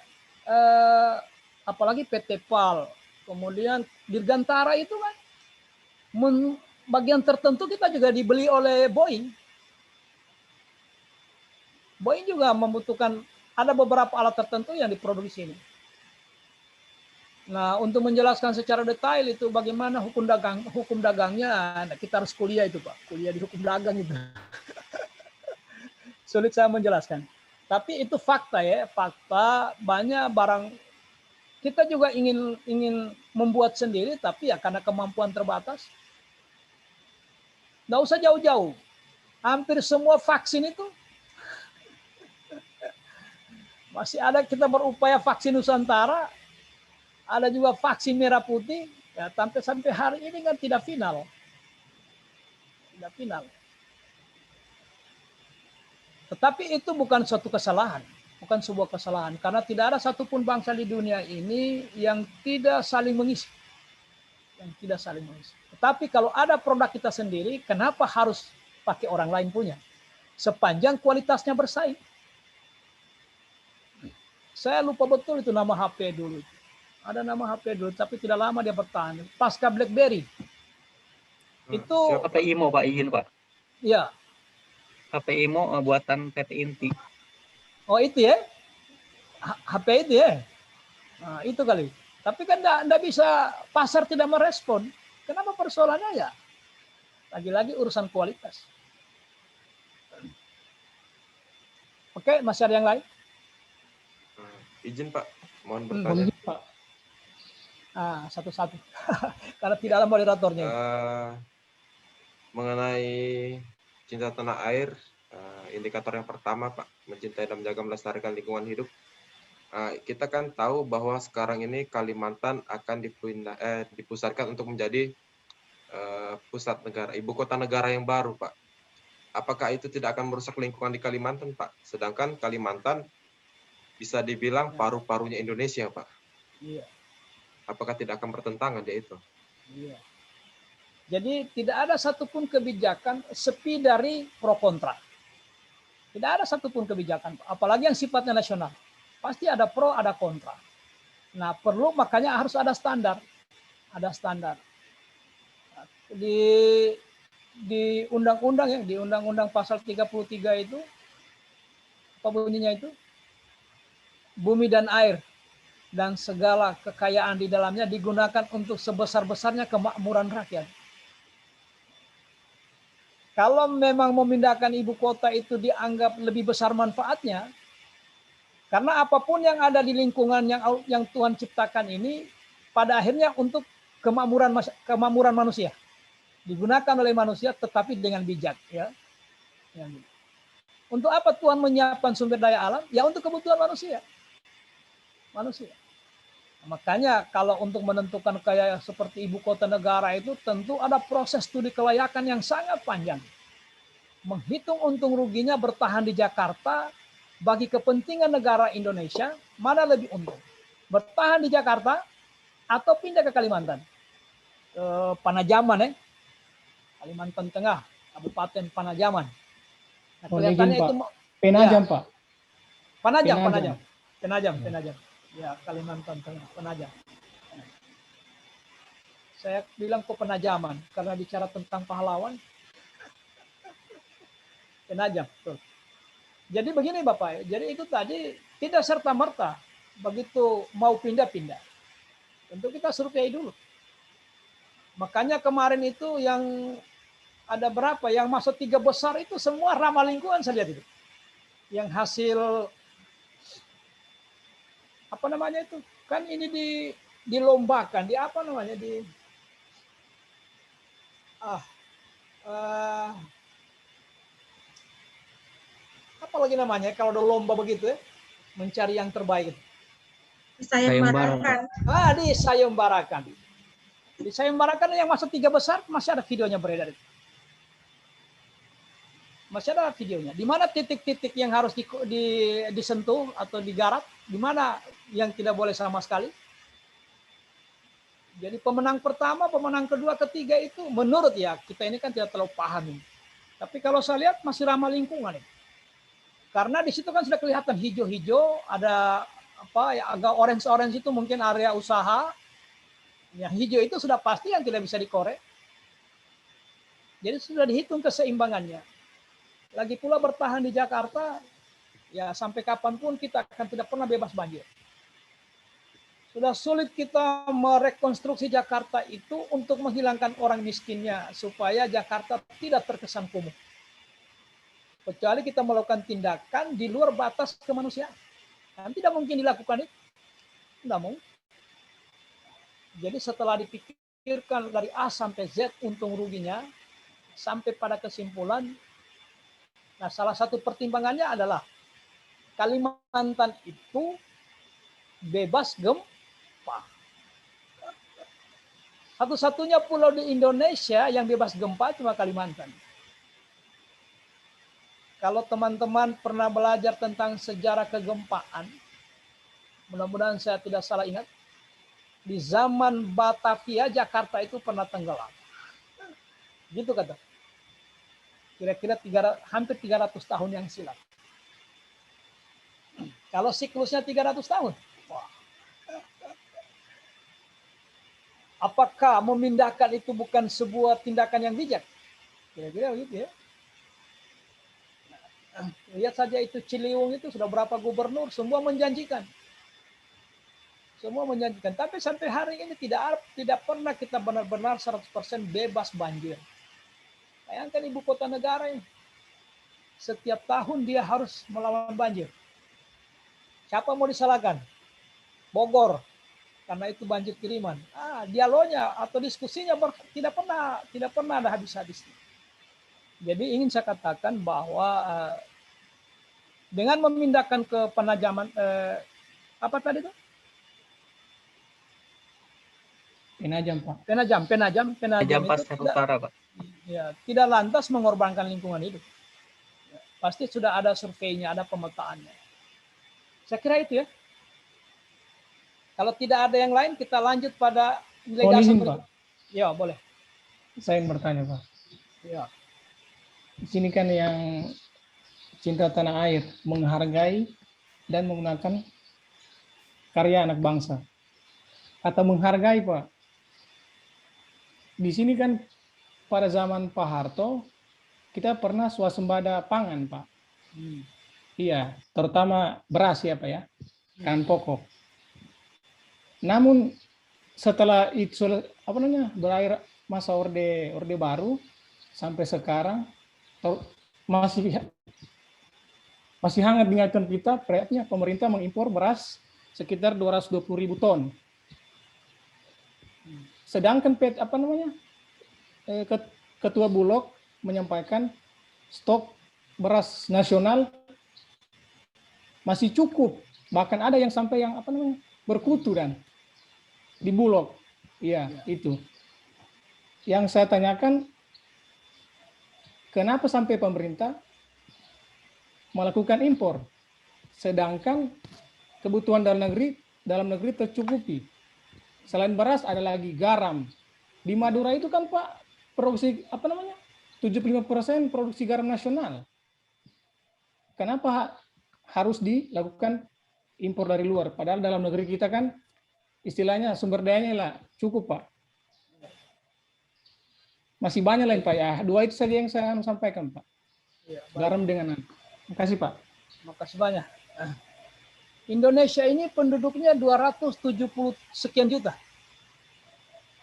apalagi PT PAL, kemudian Dirgantara itu kan bagian tertentu kita juga dibeli oleh Boeing. Boeing juga membutuhkan, ada beberapa alat tertentu yang diproduksi ini. Nah, untuk menjelaskan secara detail itu bagaimana hukum dagangnya, nah kita harus kuliah itu Pak, kuliah di hukum dagang itu. Sulit saya menjelaskan. Tapi itu fakta ya, fakta banyak barang kita juga ingin membuat sendiri, tapi ya karena kemampuan terbatas. Nggak usah jauh-jauh. Hampir semua vaksin itu masih ada, kita berupaya vaksin Nusantara, ada juga vaksin merah putih, ya sampai hari ini kan tidak final. Tidak final. Tetapi itu bukan suatu kesalahan, bukan sebuah kesalahan, karena tidak ada satupun bangsa di dunia ini yang tidak saling mengisi. Yang tidak saling mengisi. Tetapi kalau ada produk kita sendiri, kenapa harus pakai orang lain punya? Sepanjang kualitasnya bersaing. Saya lupa betul itu nama HP dulu. Ada nama HP dulu, tapi tidak lama dia bertahan. Pasca BlackBerry. Itu Siapa HP IMO Pak, izin Pak. ya. HP IMO buatan PT Inti. Oh itu ya. HP itu ya. Nah, itu kali. Tapi kan enggak bisa, pasar tidak merespon. Kenapa persoalannya ya? Lagi-lagi urusan kualitas. Oke, masih ada yang lain? Izin Pak, mohon bertanya. Pak. Satu-satu. Karena tidak ada moderatornya. Mengenai cinta tanah air, indikator yang pertama Pak, mencintai dan menjaga melestarikan lingkungan hidup. Kita kan tahu bahwa sekarang ini Kalimantan akan dipusatkan untuk menjadi pusat negara, ibu kota negara yang baru Pak. Apakah itu tidak akan merusak lingkungan di Kalimantan Pak? Sedangkan Kalimantan bisa dibilang paru-parunya Indonesia Pak. Iya. Apakah tidak akan bertentangan dia itu? Iya. Jadi tidak ada satupun kebijakan sepi dari pro kontra. Tidak ada satupun kebijakan, apalagi yang sifatnya nasional. Pasti ada pro, ada kontra. Nah, perlu, makanya harus ada standar. Ada standar. Di undang-undang ya, di undang-undang pasal 33 itu, apa bunyinya itu? Bumi dan air dan segala kekayaan di dalamnya digunakan untuk sebesar-besarnya kemakmuran rakyat. Kalau memang memindahkan ibu kota itu dianggap lebih besar manfaatnya, karena apapun yang ada di lingkungan yang Tuhan ciptakan ini, pada akhirnya untuk kemakmuran manusia. Digunakan oleh manusia tetapi dengan bijak. Ya. Untuk apa Tuhan menyiapkan sumber daya alam? Ya untuk kebutuhan manusia. Makanya kalau untuk menentukan kayak seperti ibu kota negara itu tentu ada proses studi kelayakan yang sangat panjang. Menghitung untung ruginya bertahan di Jakarta bagi kepentingan negara Indonesia, mana lebih untung? Bertahan di Jakarta atau pindah ke Kalimantan? Ke Panajaman ya. Kalimantan Tengah, Kabupaten Panajaman. Nah, kelihatannya itu Penajam, Pak. Penajam. Ya, Kalimantan Tengah, Penajam. Saya bilang kok Penajaman karena bicara tentang pahlawan. Penajam, betul. Jadi begini Bapak, jadi itu tadi tidak serta-merta begitu mau pindah-pindah. Tentu kita survei dulu. Makanya kemarin itu yang ada berapa, yang masuk 3 besar itu semua ramah lingkungan saya lihat itu. Yang hasil apa namanya itu? Kan ini dilombakan, di apa namanya apa lagi namanya kalau ada lomba begitu ya, mencari yang terbaik. Disayembarakan. Disayembarakan. Disayembarakan yang masuk 3 besar masih ada videonya beredar itu. Masih ada videonya. Di mana titik-titik yang harus disentuh atau digarap, di mana yang tidak boleh sama sekali. Jadi pemenang pertama, pemenang kedua, ketiga itu menurut ya kita ini kan tidak terlalu paham ini. Tapi kalau saya lihat masih ramah lingkungan ini. Karena di situ kan sudah kelihatan hijau-hijau, ada apa ya agak orange-orange itu mungkin area usaha. Yang hijau itu sudah pasti yang tidak bisa dikorek. Jadi sudah dihitung keseimbangannya. Lagi pula bertahan di Jakarta, Ya, sampai kapanpun kita akan tidak pernah bebas banjir. Sudah sulit kita merekonstruksi Jakarta itu untuk menghilangkan orang miskinnya supaya Jakarta tidak terkesan kumuh. Kecuali kita melakukan tindakan di luar batas kemanusiaan. Dan tidak mungkin dilakukan itu. Tidak mungkin. Jadi setelah dipikirkan dari A sampai Z untung ruginya, sampai pada kesimpulan, nah salah satu pertimbangannya adalah Kalimantan itu bebas gempa. Satu-satunya pulau di Indonesia yang bebas gempa cuma Kalimantan. Kalau teman-teman pernah belajar tentang sejarah kegempaan, mudah-mudahan saya tidak salah ingat, di zaman Batavia, Jakarta itu pernah tenggelam. Gitu kata. Kira-kira hampir 300 tahun yang silam. Kalau siklusnya 300 tahun. Wah. Apakah memindahkan itu bukan sebuah tindakan yang bijak? Kira-kira begitu ya. Lihat saja itu Ciliwung itu sudah berapa gubernur, semua menjanjikan. Semua menjanjikan. Tapi sampai hari ini tidak pernah kita benar-benar 100% bebas banjir. Bayangkan ibu kota negara ini. Setiap tahun dia harus melawan banjir. Siapa mau disalahkan? Bogor, karena itu banjir kiriman. Dialognya atau diskusinya tidak pernah ada habis-habisnya. Jadi ingin saya katakan bahwa dengan memindahkan ke penajaman apa tadi itu? Penajam, Pak. Penajam Penajam itu Pasir Utara, Pak. tidak lantas mengorbankan lingkungan hidup. Pasti sudah ada surveinya, ada pemetaannya. Saya kira itu ya. Kalau tidak ada yang lain, kita lanjut pada nilai Mohon dasar izin, berikut. Pak. Ya, boleh. Saya ingin bertanya, Pak. Ya. Di sini kan yang cinta tanah air, menghargai dan menggunakan karya anak bangsa. Atau menghargai, Pak. Di sini kan pada zaman Pak Harto, kita pernah swasembada pangan, Pak. Iya, terutama beras ya Pak ya, bahan pokok. Namun setelah itu berakhir masa orde baru sampai sekarang masih hangat di ingatan kita, proyeknya pemerintah mengimpor beras sekitar 220.000 ton. Sedangkan Ketua Bulog menyampaikan stok beras nasional masih cukup, bahkan ada yang sampai yang berkutu dan di Bulog. Iya, itu. Yang saya tanyakan, kenapa sampai pemerintah melakukan impor, sedangkan kebutuhan dalam negeri tercukupi. Selain beras ada lagi garam. Di Madura itu kan Pak produksi 75% produksi garam nasional. Kenapa harus dilakukan impor dari luar? Padahal dalam negeri kita kan istilahnya sumber dayanya lah cukup Pak. Masih banyak lain Pak ya. Dua itu saja yang saya sampaikan Pak. Ya, garam dengan. Terima kasih Pak. Makasih banyak. Indonesia ini penduduknya 270 sekian juta.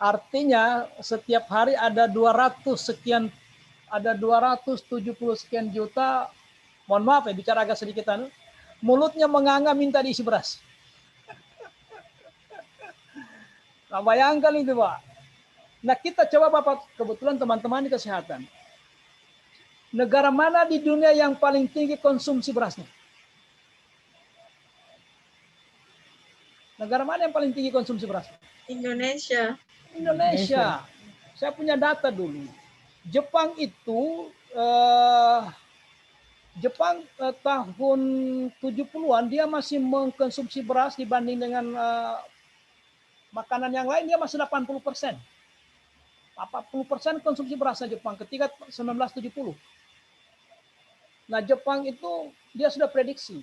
Artinya setiap hari ada 270 sekian juta. Mohon maaf ya bicara agak sedikitan. Mulutnya menganga minta diisi beras. Nah, bayangkan itu Pak. Nah kita coba Bapak, kebetulan teman-teman di kesehatan. Negara mana di dunia yang paling tinggi konsumsi berasnya? Negara mana yang paling tinggi konsumsi beras? Indonesia. Indonesia. Saya punya data dulu. Jepang itu tahun 70-an dia masih mengkonsumsi beras dibanding dengan makanan yang lain dia masih 80%. 40% konsumsi berasnya Jepang ketika 1970. Nah, Jepang itu dia sudah prediksi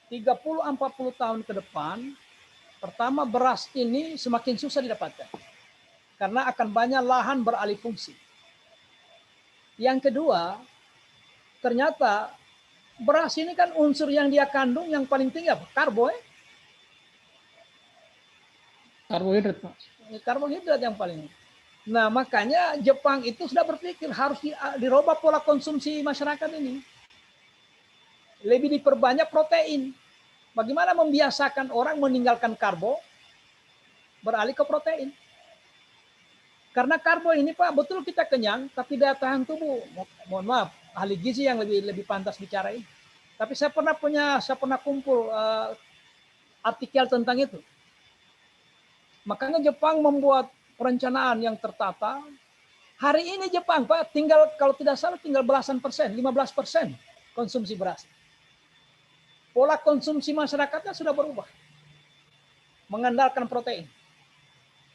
30-40 tahun ke depan, pertama beras ini semakin susah didapatkan karena akan banyak lahan beralih fungsi. Yang kedua, ternyata beras ini kan unsur yang dia kandung yang paling tinggi apa? Karbo, Karbohidrat, Pak. karbohidrat yang paling. Nah, makanya Jepang itu sudah berpikir harus dirubah pola konsumsi masyarakat ini. Lebih diperbanyak protein. Bagaimana membiasakan orang meninggalkan karbo, beralih ke protein. Karena karbo ini Pak, betul kita kenyang, tapi daya tahan tubuh, mohon maaf, ahli gizi yang lebih pantas bicara ini. Tapi saya pernah kumpul artikel tentang itu. Makanya Jepang membuat perencanaan yang tertata. Hari ini Jepang Pak, tinggal kalau tidak salah tinggal belasan persen, 15% konsumsi beras. Pola konsumsi masyarakatnya sudah berubah. Mengandalkan protein.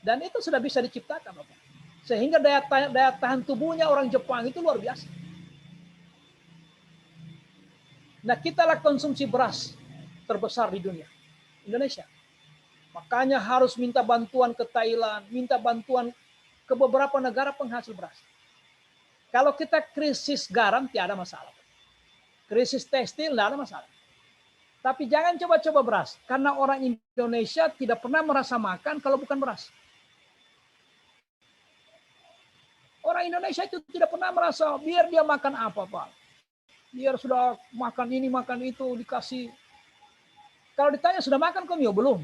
Dan itu sudah bisa diciptakan Bapak. Sehingga daya tahan tubuhnya orang Jepang itu luar biasa. Nah, kitalah konsumsi beras terbesar di dunia, Indonesia. Makanya harus minta bantuan ke Thailand, minta bantuan ke beberapa negara penghasil beras. Kalau kita krisis garam, tidak ada masalah. Krisis tekstil, tidak ada masalah. Tapi jangan coba-coba beras, karena orang Indonesia tidak pernah merasa makan kalau bukan beras. Orang Indonesia itu tidak pernah merasa, biar dia makan apa, Pak. Biar sudah makan ini, makan itu, dikasih. Kalau ditanya, sudah makan kok? Belum.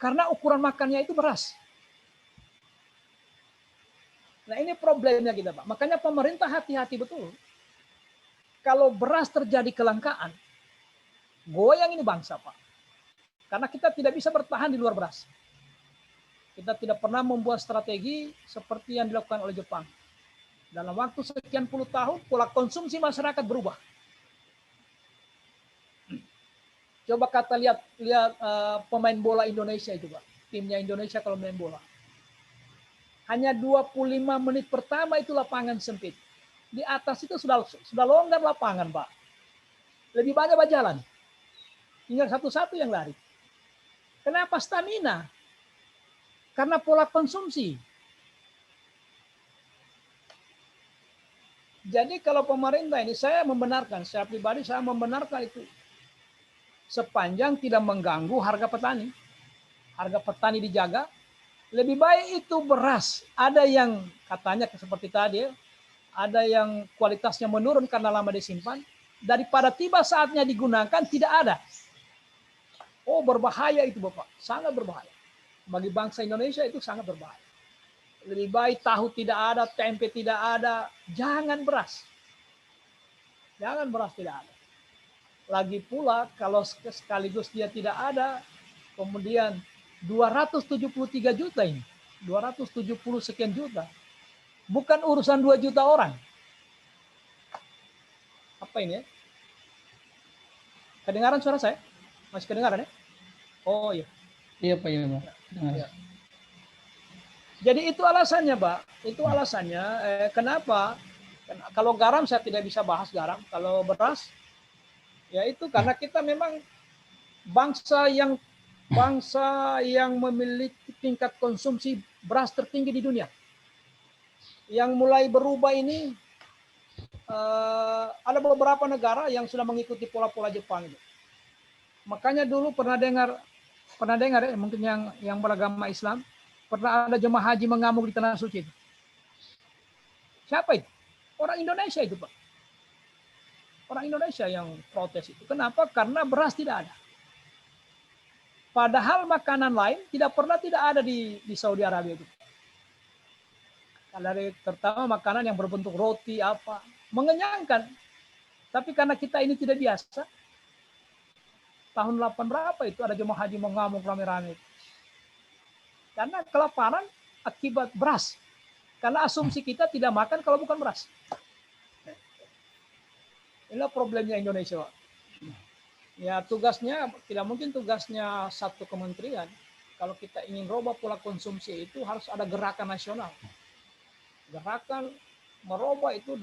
Karena ukuran makannya itu beras. Nah, ini problemnya kita, Pak. Makanya pemerintah hati-hati betul. Kalau beras terjadi kelangkaan, goyang ini bangsa, Pak. Karena kita tidak bisa bertahan di luar beras. Kita tidak pernah membuat strategi seperti yang dilakukan oleh Jepang. Dalam waktu sekian puluh tahun, pola konsumsi masyarakat berubah. Coba kata lihat pemain bola Indonesia itu, Pak. Timnya Indonesia kalau main bola. Hanya 25 menit pertama itu lapangan sempit. Di atas itu sudah longgar lapangan, Pak. Lebih banyak berjalan. Tinggal satu-satu yang lari. Kenapa? Stamina. Karena pola konsumsi. Jadi kalau pemerintah ini, saya membenarkan, saya pribadi saya membenarkan itu. Sepanjang tidak mengganggu harga petani. Harga petani dijaga. Lebih baik itu beras. Ada yang katanya seperti tadi, ada yang kualitasnya menurun karena lama disimpan. Daripada tiba saatnya digunakan, tidak ada. Oh, berbahaya itu Bapak. Sangat berbahaya. Bagi bangsa Indonesia itu sangat berbahaya. Lebih baik tahu tidak ada, tempe tidak ada. Jangan beras. Jangan beras tidak ada. Lagi pula kalau sekaligus dia tidak ada, kemudian 273 juta ini. 270 sekian juta. Bukan urusan 2 juta orang. Apa ini ya? Kedengaran suara saya? Masih kedengaran ya? Oh iya. Iya, Pak, iya, Pak. Dengar. Ya. Jadi itu alasannya, Pak. Itu alasannya. Kenapa? Kalau garam saya tidak bisa bahas garam. Kalau beras, ya itu karena kita memang bangsa yang memiliki tingkat konsumsi beras tertinggi di dunia. Yang mulai berubah ini ada beberapa negara yang sudah mengikuti pola-pola Jepang itu. Makanya dulu pernah dengar ya, mungkin yang beragama Islam, pernah ada jemaah haji mengamuk di tanah suci. Siapa itu? Orang Indonesia itu, Pak. Orang Indonesia yang protes itu. Kenapa? Karena beras tidak ada. Padahal makanan lain tidak ada di Saudi Arabia itu. Terutama makanan yang berbentuk roti apa, mengenyangkan. Tapi karena kita ini tidak biasa, tahun 8 berapa itu ada jemaah haji mengamuk rame-rame. Karena kelaparan akibat beras. Karena asumsi kita tidak makan kalau bukan beras. Inilah problemnya Indonesia, Pak. Ya tugasnya, tidak mungkin tugasnya satu kementerian. Kalau kita ingin rubah pola konsumsi itu harus ada gerakan nasional. Gerakan merubah itu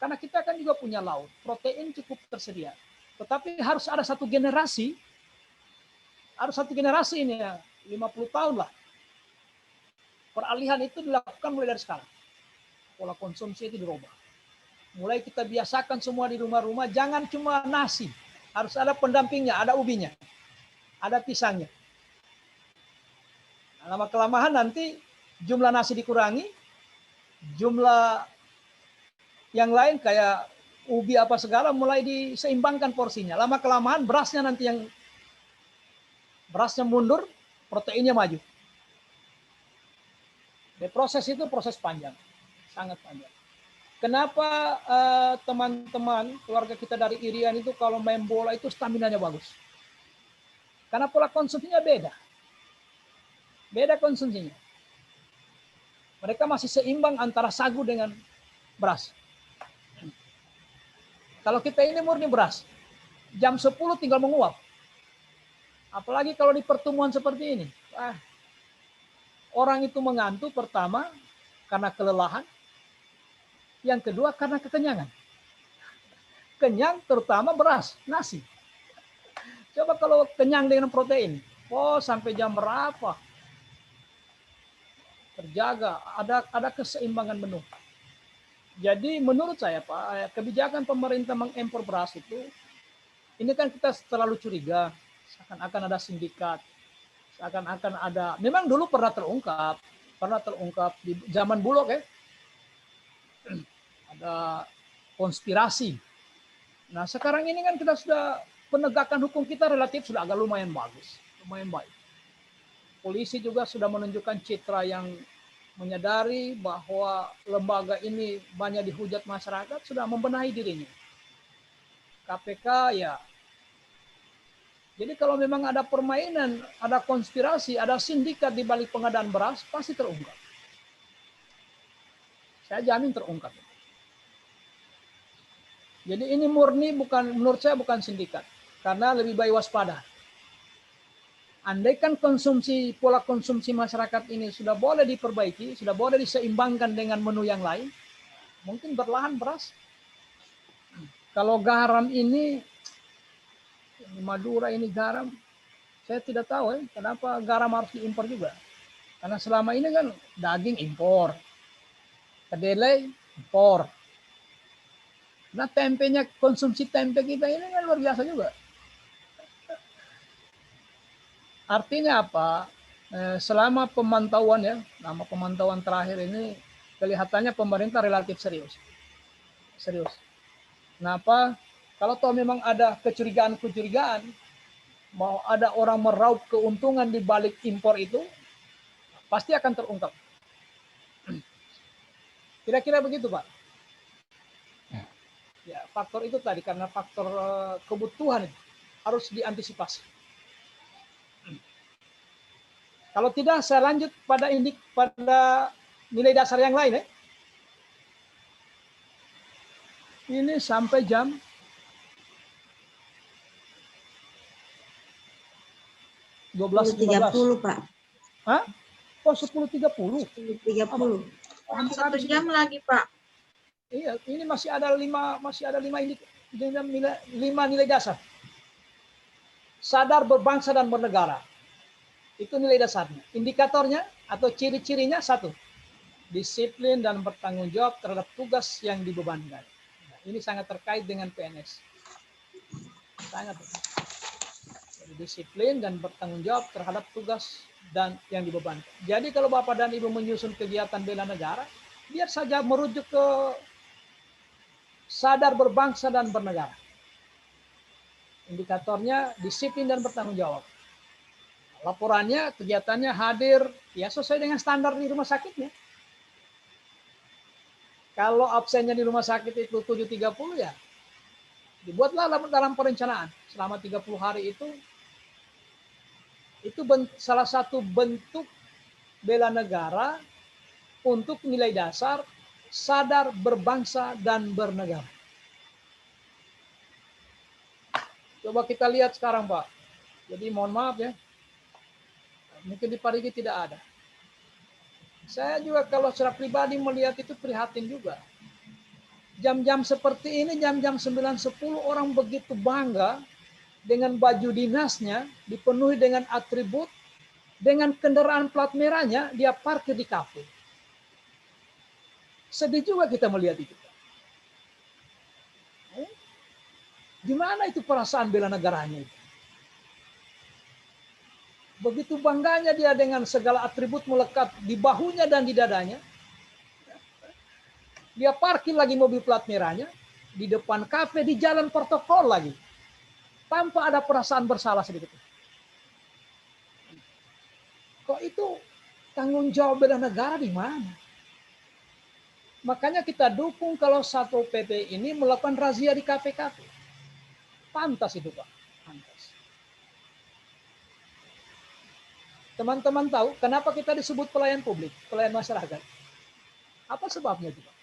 karena kita kan juga punya laut. Protein cukup tersedia. Tetapi harus ada satu generasi ini ya, 50 tahun lah. Peralihan itu dilakukan mulai dari sekarang. Pola konsumsi itu dirubah. Mulai kita biasakan semua di rumah-rumah, jangan cuma nasi. Harus ada pendampingnya, ada ubinya, ada pisangnya. Nah, lama-kelamaan nanti jumlah nasi dikurangi, jumlah yang lain kayak ubi apa segala mulai diseimbangkan porsinya. Lama-kelamaan berasnya nanti yang berasnya mundur, proteinnya maju. Jadi proses itu proses panjang, sangat panjang. Kenapa teman-teman keluarga kita dari Irian itu kalau main bola itu stamina-nya bagus? Karena pola konsumsinya beda. Beda konsumsinya. Mereka masih seimbang antara sagu dengan beras. Kalau kita ini murni beras, jam 10 tinggal menguap. Apalagi kalau di pertemuan seperti ini. Orang itu mengantuk pertama karena kelelahan. Yang kedua karena kekenyangan. Kenyang terutama beras, nasi. Coba kalau kenyang dengan protein. Sampai jam berapa? Terjaga, ada keseimbangan menu. Jadi menurut saya Pak, kebijakan pemerintah mengimpor beras itu, ini kan kita terlalu curiga, seakan-akan ada sindikat, seakan-akan ada, memang dulu pernah terungkap di zaman Bulog ya, ada konspirasi. Nah sekarang ini kan kita sudah, penegakan hukum kita relatif sudah agak lumayan bagus, lumayan baik. Polisi juga sudah menunjukkan citra yang menyadari bahwa lembaga ini banyak dihujat masyarakat, sudah membenahi dirinya. KPK ya. Jadi kalau memang ada permainan, ada konspirasi, ada sindikat di balik pengadaan beras, pasti terungkap. Saya jamin terungkap. Jadi ini murni bukan, menurut saya bukan sindikat. Karena lebih baik waspada. Andaikan pola konsumsi masyarakat ini sudah boleh diperbaiki, sudah boleh diseimbangkan dengan menu yang lain, mungkin berlahan beras. Kalau garam ini Madura ini garam, saya tidak tahu kenapa garam harus diimpor juga. Karena selama ini kan daging impor, kedelai impor. Nah tempenya, konsumsi tempe kita ini kan luar biasa juga. Artinya apa? Selama pemantauan ya, nama pemantauan terakhir ini kelihatannya pemerintah relatif serius. Serius. Kenapa? Kalau toh memang ada kecurigaan, mau ada orang meraup keuntungan di balik impor itu, pasti akan terungkap. Kira-kira begitu, Pak. Ya, faktor itu tadi karena faktor kebutuhan itu harus diantisipasi. Kalau tidak, saya lanjut pada nilai dasar yang lain. Ini sampai jam 10.30 Pak. Hah? Oh 10.30. 10.30. Satu jam lagi Pak. Iya, ini masih ada lima nilai dasar. Sadar berbangsa dan bernegara. Itu nilai dasarnya. Indikatornya atau ciri-cirinya satu. Disiplin dan bertanggung jawab terhadap tugas yang dibebankan. Nah, ini sangat terkait dengan PNS. Sangat. Jadi, disiplin dan bertanggung jawab terhadap tugas dan yang dibebankan. Jadi kalau Bapak dan Ibu menyusun kegiatan bela negara, biar saja merujuk ke sadar berbangsa dan bernegara. Indikatornya disiplin dan bertanggung jawab. Laporannya, kegiatannya hadir, ya sesuai dengan standar di rumah sakitnya. Kalau absennya di rumah sakit itu 7.30 ya, dibuatlah dalam perencanaan. Selama 30 hari itu salah satu bentuk bela negara untuk nilai dasar sadar berbangsa dan bernegara. Coba kita lihat sekarang, Pak. Jadi mohon maaf ya, mungkin di Parigi tidak ada. Saya juga kalau secara pribadi melihat itu prihatin juga. Jam-jam seperti ini, jam-jam 9.10 orang begitu bangga dengan baju dinasnya, dipenuhi dengan atribut, dengan kendaraan plat merahnya, dia parkir di kafe. Sedih juga kita melihat itu. Gimana itu perasaan bela negaranya itu? Begitu bangganya dia dengan segala atribut melekat di bahunya dan di dadanya. Dia parkir lagi mobil plat merahnya di depan kafe di jalan protokol lagi. Tanpa ada perasaan bersalah sedikit. Kok itu tanggung jawab bela negara di mana? Makanya kita dukung kalau Satpol PP ini melakukan razia di kafe-kafe. Pantas itu, Pak. Pantas. Teman-teman tahu kenapa kita disebut pelayan publik, pelayan masyarakat? Apa sebabnya itu, Pak?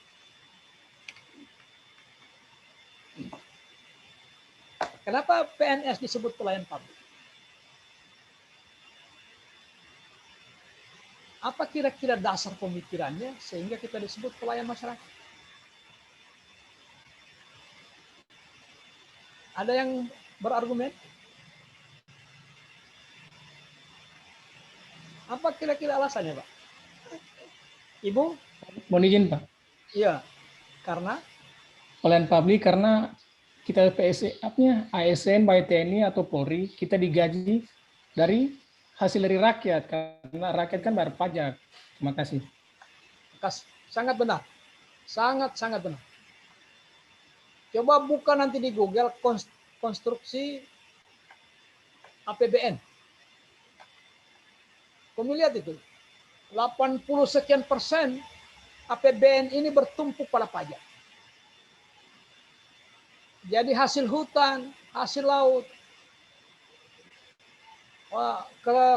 Kenapa PNS disebut pelayan publik? Apa kira-kira dasar pemikirannya sehingga kita disebut pelayan masyarakat? Ada yang berargumen? Apa kira-kira alasannya, Pak? Ibu? Mohon izin, Pak. Iya. Karena Pelayan publik karena kita ASN, baik TNI atau Polri, kita digaji dari hasil dari rakyat, karena rakyat kan bayar pajak. Terima kasih. sangat benar. Sangat benar. Coba buka nanti di Google konstruksi APBN. Kamu lihat itu. 80 sekian persen APBN ini bertumpuk pada pajak. Jadi hasil hutan, hasil laut,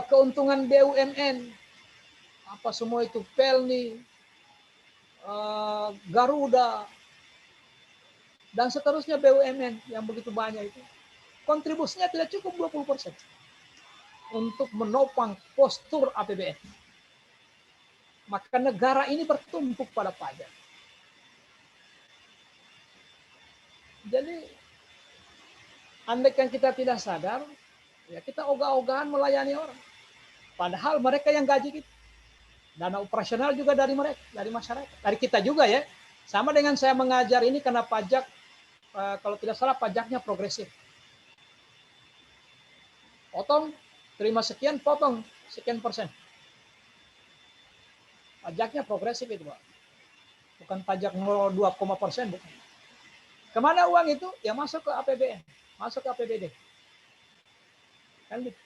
keuntungan BUMN, apa semua itu, Pelni, Garuda, dan seterusnya BUMN yang begitu banyak itu. Kontribusinya tidak cukup 20% untuk menopang postur APBN. Maka negara ini bertumpuk pada pajak. Jadi, andaikan kita tidak sadar, ya kita ogah-ogahan melayani orang. Padahal mereka yang gaji kita. Dana operasional juga dari mereka, dari masyarakat, dari kita juga ya. Sama dengan saya mengajar ini karena pajak, kalau tidak salah pajaknya progresif. Potong, terima sekian, potong sekian persen. Pajaknya progresif itu, Pak. Bukan pajak 0,2%, bukan. Kemana uang itu? Ya masuk ke APBN, masuk ke APBD. Kan gitu.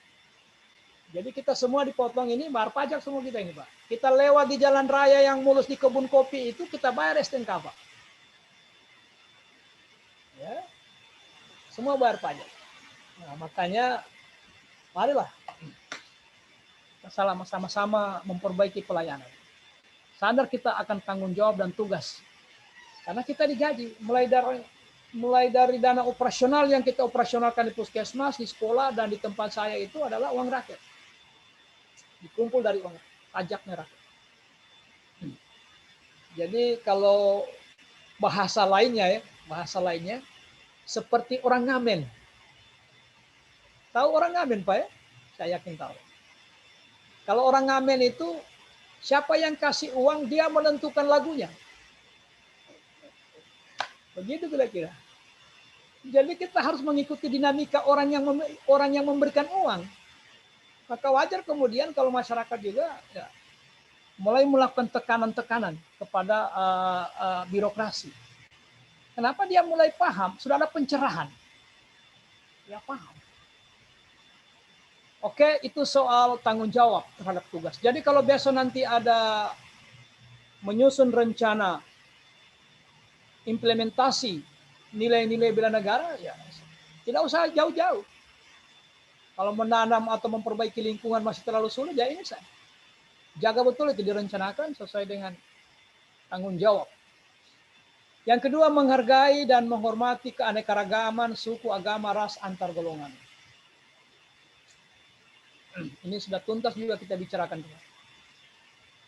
Jadi kita semua dipotong ini, bayar pajak semua kita ini, Pak. Kita lewat di jalan raya yang mulus di kebun kopi itu, kita bayar STNK, Pak. Ya. Semua bayar pajak. Nah, makanya marilah kita sama-sama memperbaiki pelayanan. Sadar kita akan tanggung jawab dan tugas. Karena kita digaji mulai dari dana operasional yang kita operasionalkan di puskesmas, di sekolah, dan di tempat saya itu adalah uang rakyat. Dikumpul dari uang pajaknya rakyat. Jadi kalau bahasa lainnya seperti orang ngamen. Tahu orang ngamen, Pak ya? Saya yakin tahu. Kalau orang ngamen itu siapa yang kasih uang, dia menentukan lagunya. Begitu kira-kira. Jadi kita harus mengikuti dinamika orang yang memberikan uang. Maka wajar kemudian kalau masyarakat juga ya, mulai melakukan tekanan-tekanan kepada birokrasi. Kenapa dia mulai paham? Sudah ada pencerahan. Ya paham. Oke, itu soal tanggung jawab terhadap tugas. Jadi kalau besok nanti ada menyusun rencana implementasi nilai-nilai bela negara, ya tidak usah jauh-jauh. Kalau menanam atau memperbaiki lingkungan masih terlalu sulit, ya ini saya jaga betul itu direncanakan sesuai dengan tanggung jawab. Yang kedua, menghargai dan menghormati keanekaragaman suku, agama, ras, antar golongan. Ini sudah tuntas juga kita bicarakan.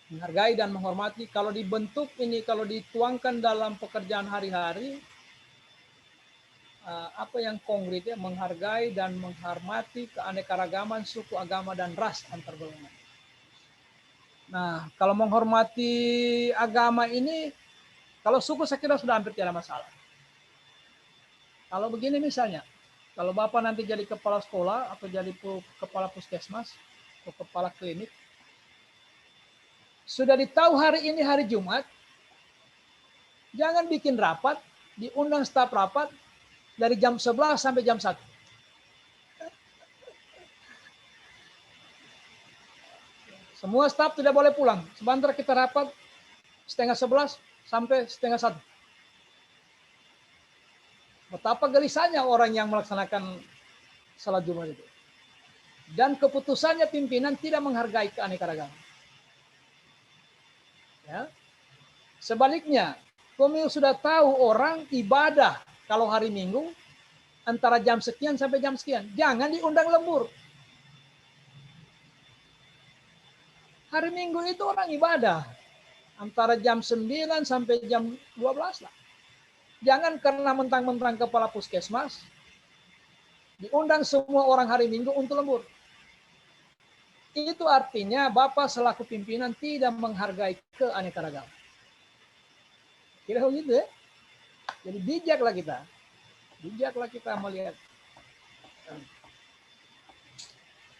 Menghargai dan menghormati, kalau dibentuk ini, kalau dituangkan dalam pekerjaan hari-hari, apa yang konkret ya, menghargai dan menghormati keanekaragaman suku, agama, dan ras antar golongan. Nah, kalau menghormati agama ini, kalau suku saya kira sudah hampir tidak ada masalah. Kalau begini misalnya, kalau Bapak nanti jadi kepala sekolah atau jadi kepala puskesmas atau kepala klinik, sudah ditahu hari ini hari Jumat, jangan bikin rapat, diundang staf rapat dari jam 11 sampai jam 1. Semua staf tidak boleh pulang. Sebentar kita rapat setengah 11 sampai setengah 1. Betapa gelisahnya orang yang melaksanakan salat Jumat itu. Dan keputusannya pimpinan tidak menghargai keanekaragaman. Ya. Sebaliknya, kami sudah tahu orang ibadah kalau hari Minggu antara jam sekian sampai jam sekian. Jangan diundang lembur. Hari Minggu itu orang ibadah antara jam 9 sampai jam 12 lah. Jangan karena mentang-mentang kepala puskesmas diundang semua orang hari Minggu untuk lembur. Itu artinya Bapak selaku pimpinan tidak menghargai keanekaragaman. Kira begitu ya? Jadi bijaklah kita. Bijaklah kita melihat.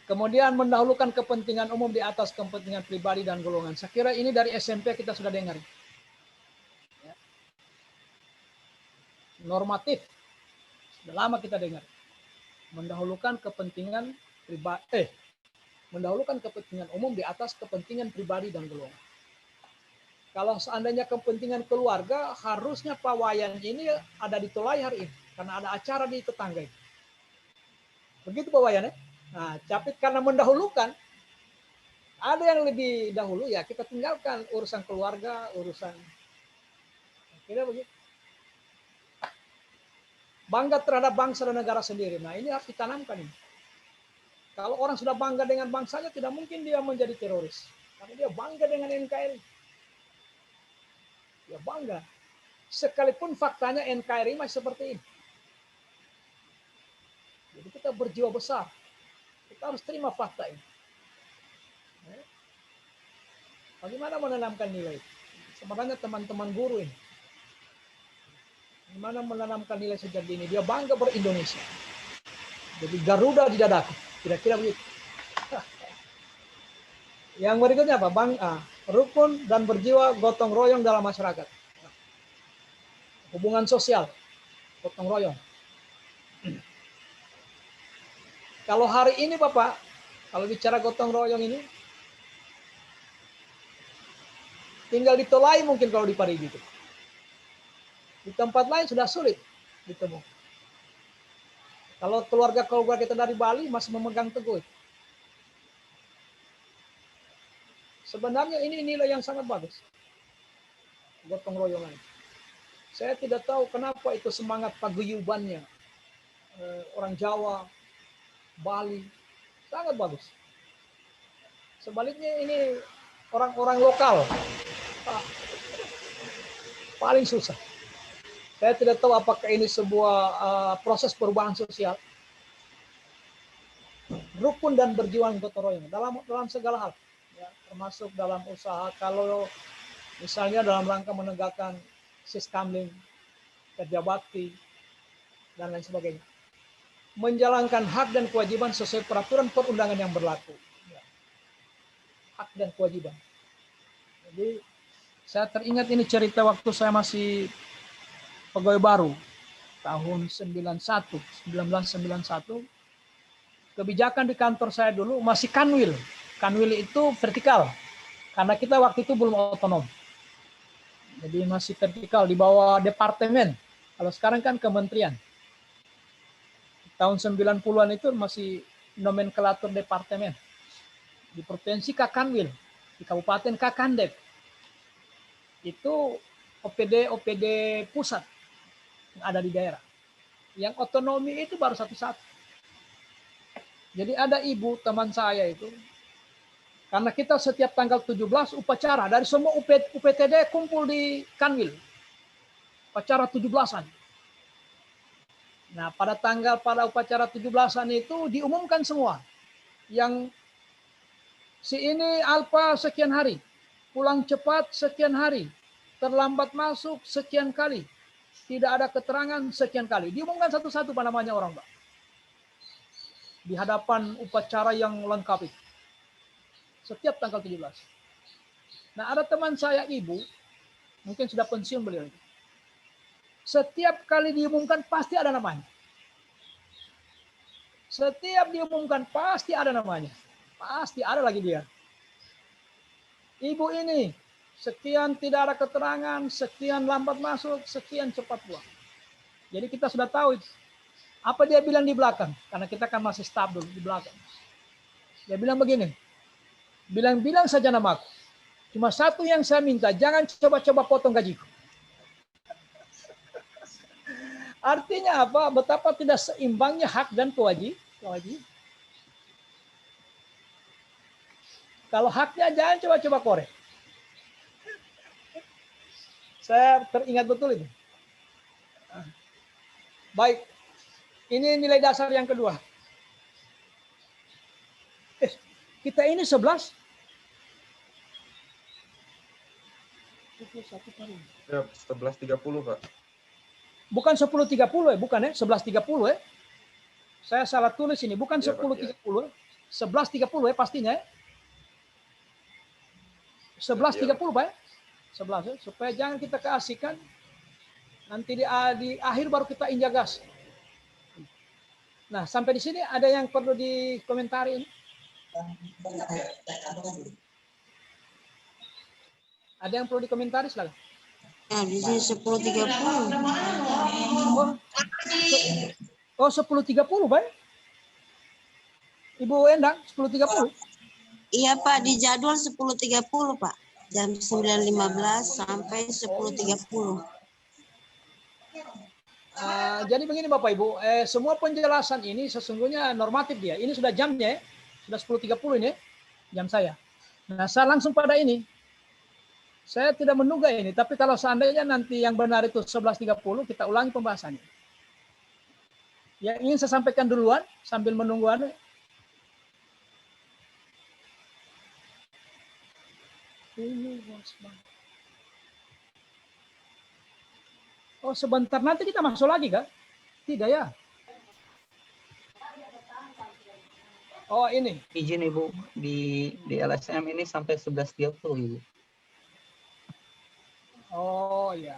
Kemudian mendahulukan kepentingan umum di atas kepentingan pribadi dan golongan. Saya kira ini dari SMP kita sudah dengar. Ya. Normatif. Sudah lama kita dengar. Mendahulukan kepentingan pribadi, mendahulukan kepentingan umum di atas kepentingan pribadi dan golongan. Kalau seandainya kepentingan keluarga, harusnya Pak Wayan ini ada di Tolai hari ini. Karena ada acara di tetangga itu. Begitu Pak Wayan ya? Nah, tapi karena mendahulukan, ada yang lebih dahulu ya kita tinggalkan urusan keluarga, urusan. Kira begitu. Bangga terhadap bangsa dan negara sendiri. Nah ini harus ditanamkan ini. Kalau orang sudah bangga dengan bangsanya, tidak mungkin dia menjadi teroris. Karena dia bangga dengan NKRI. Dia bangga. Sekalipun faktanya NKRI masih seperti ini. Jadi kita berjiwa besar. Kita harus terima fakta ini. Bagaimana menanamkan nilai? Sebenarnya teman-teman guru ini. Bagaimana menanamkan nilai sejak dini? Dia bangga ber-Indonesia. Jadi Garuda di dadaku. Kira-kira begitu. Yang berikutnya apa? Rukun dan berjiwa gotong royong dalam masyarakat. Hubungan sosial. Gotong royong. Kalau hari ini Bapak, kalau bicara gotong royong ini, tinggal ditolai mungkin kalau di Parigi itu. Di tempat lain sudah sulit ditemu. Kalau keluarga kita dari Bali masih memegang teguh. Sebenarnya ini nilai yang sangat bagus. Gotong royongan. Saya tidak tahu kenapa itu semangat paguyubannya. Orang Jawa, Bali, sangat bagus. Sebaliknya ini orang-orang lokal paling susah. Saya tidak tahu apakah ini sebuah proses perubahan sosial. Rukun dan berjiwa gotong royong dalam segala hal, ya, termasuk dalam usaha. Kalau misalnya dalam rangka menegakkan siskamling, kerja bakti, dan lain sebagainya. Menjalankan hak dan kewajiban sesuai peraturan perundangan yang berlaku. Ya. Hak dan kewajiban. Jadi saya teringat ini cerita waktu saya masih pegawai baru tahun 1991. Kebijakan di kantor saya dulu masih kanwil. Kanwil itu vertikal. Karena kita waktu itu belum otonom. Jadi masih vertikal di bawah departemen. Kalau sekarang kan kementerian. Tahun 90-an itu masih nomenklatur departemen. Di provinsi Kakanwil, di Kabupaten Kakandep. Itu OPD pusat yang ada di daerah. Yang otonomi itu baru satu-satu. Jadi ada ibu teman saya itu, karena kita setiap tanggal 17 upacara, dari semua UPTD kumpul di Kanwil. Upacara 17-an. Nah, pada upacara 17-an itu diumumkan semua. Yang si ini alfa sekian hari, pulang cepat sekian hari, terlambat masuk sekian kali. tidak ada keterangan sekian kali. Diumumkan satu-satu pada namanya orang, Pak. Di hadapan upacara yang lengkap itu. Setiap tanggal 17. Nah, ada teman saya ibu, mungkin sudah pensiun beliau. Setiap kali diumumkan pasti ada namanya. Setiap diumumkan pasti ada namanya. Pasti ada lagi dia. Ibu ini, sekian tidak ada keterangan, sekian lambat masuk, sekian cepat pulang. Jadi kita sudah tahu itu. Apa dia bilang di belakang? Karena kita kan masih staf dulu di belakang. Dia bilang begini, bilang-bilang saja namaku. Cuma satu yang saya minta, jangan coba-coba potong gajiku. Artinya apa? Betapa tidak seimbangnya hak dan kewajiban. Kalau haknya jangan coba-coba korek. Saya teringat betul itu. Baik, ini nilai dasar yang kedua. Kita ini 11. Ya, 11.30 Pak. Bukan 10.30 ya, bukan ya, 11.30 ya. Saya salah tulis ini, bukan Ya, Pak, 10.30, 11.30 ya pastinya ya. 11.30 Pak ya. 11 ya, supaya jangan kita keasikan. Nanti di akhir baru kita injak gas. Nah, sampai di sini ada yang perlu dikomentari ini? Ada yang perlu dikomentari silakan. Nah, di sini 10.30. Oh, 10.30 Pak. Ibu Endang, 10.30. Iya Pak, di jadwal 10.30 Pak. Jam 9.15 sampai 10.30. Jadi begini Bapak Ibu, semua penjelasan ini sesungguhnya normatif dia. Ini sudah jamnya ya, sudah 10.30 ini jam saya. Nah, saya langsung pada ini. Saya tidak menduga ini, tapi kalau seandainya nanti yang benar itu 11.30, kita ulangi pembahasannya. Yang ingin saya sampaikan duluan sambil menunggu anu. Oh, sebentar nanti kita masuk lagi kah? Tidak ya? Oh, ini. Izin Ibu, di LSM ini sampai 11.30 Ibu. Oh ya.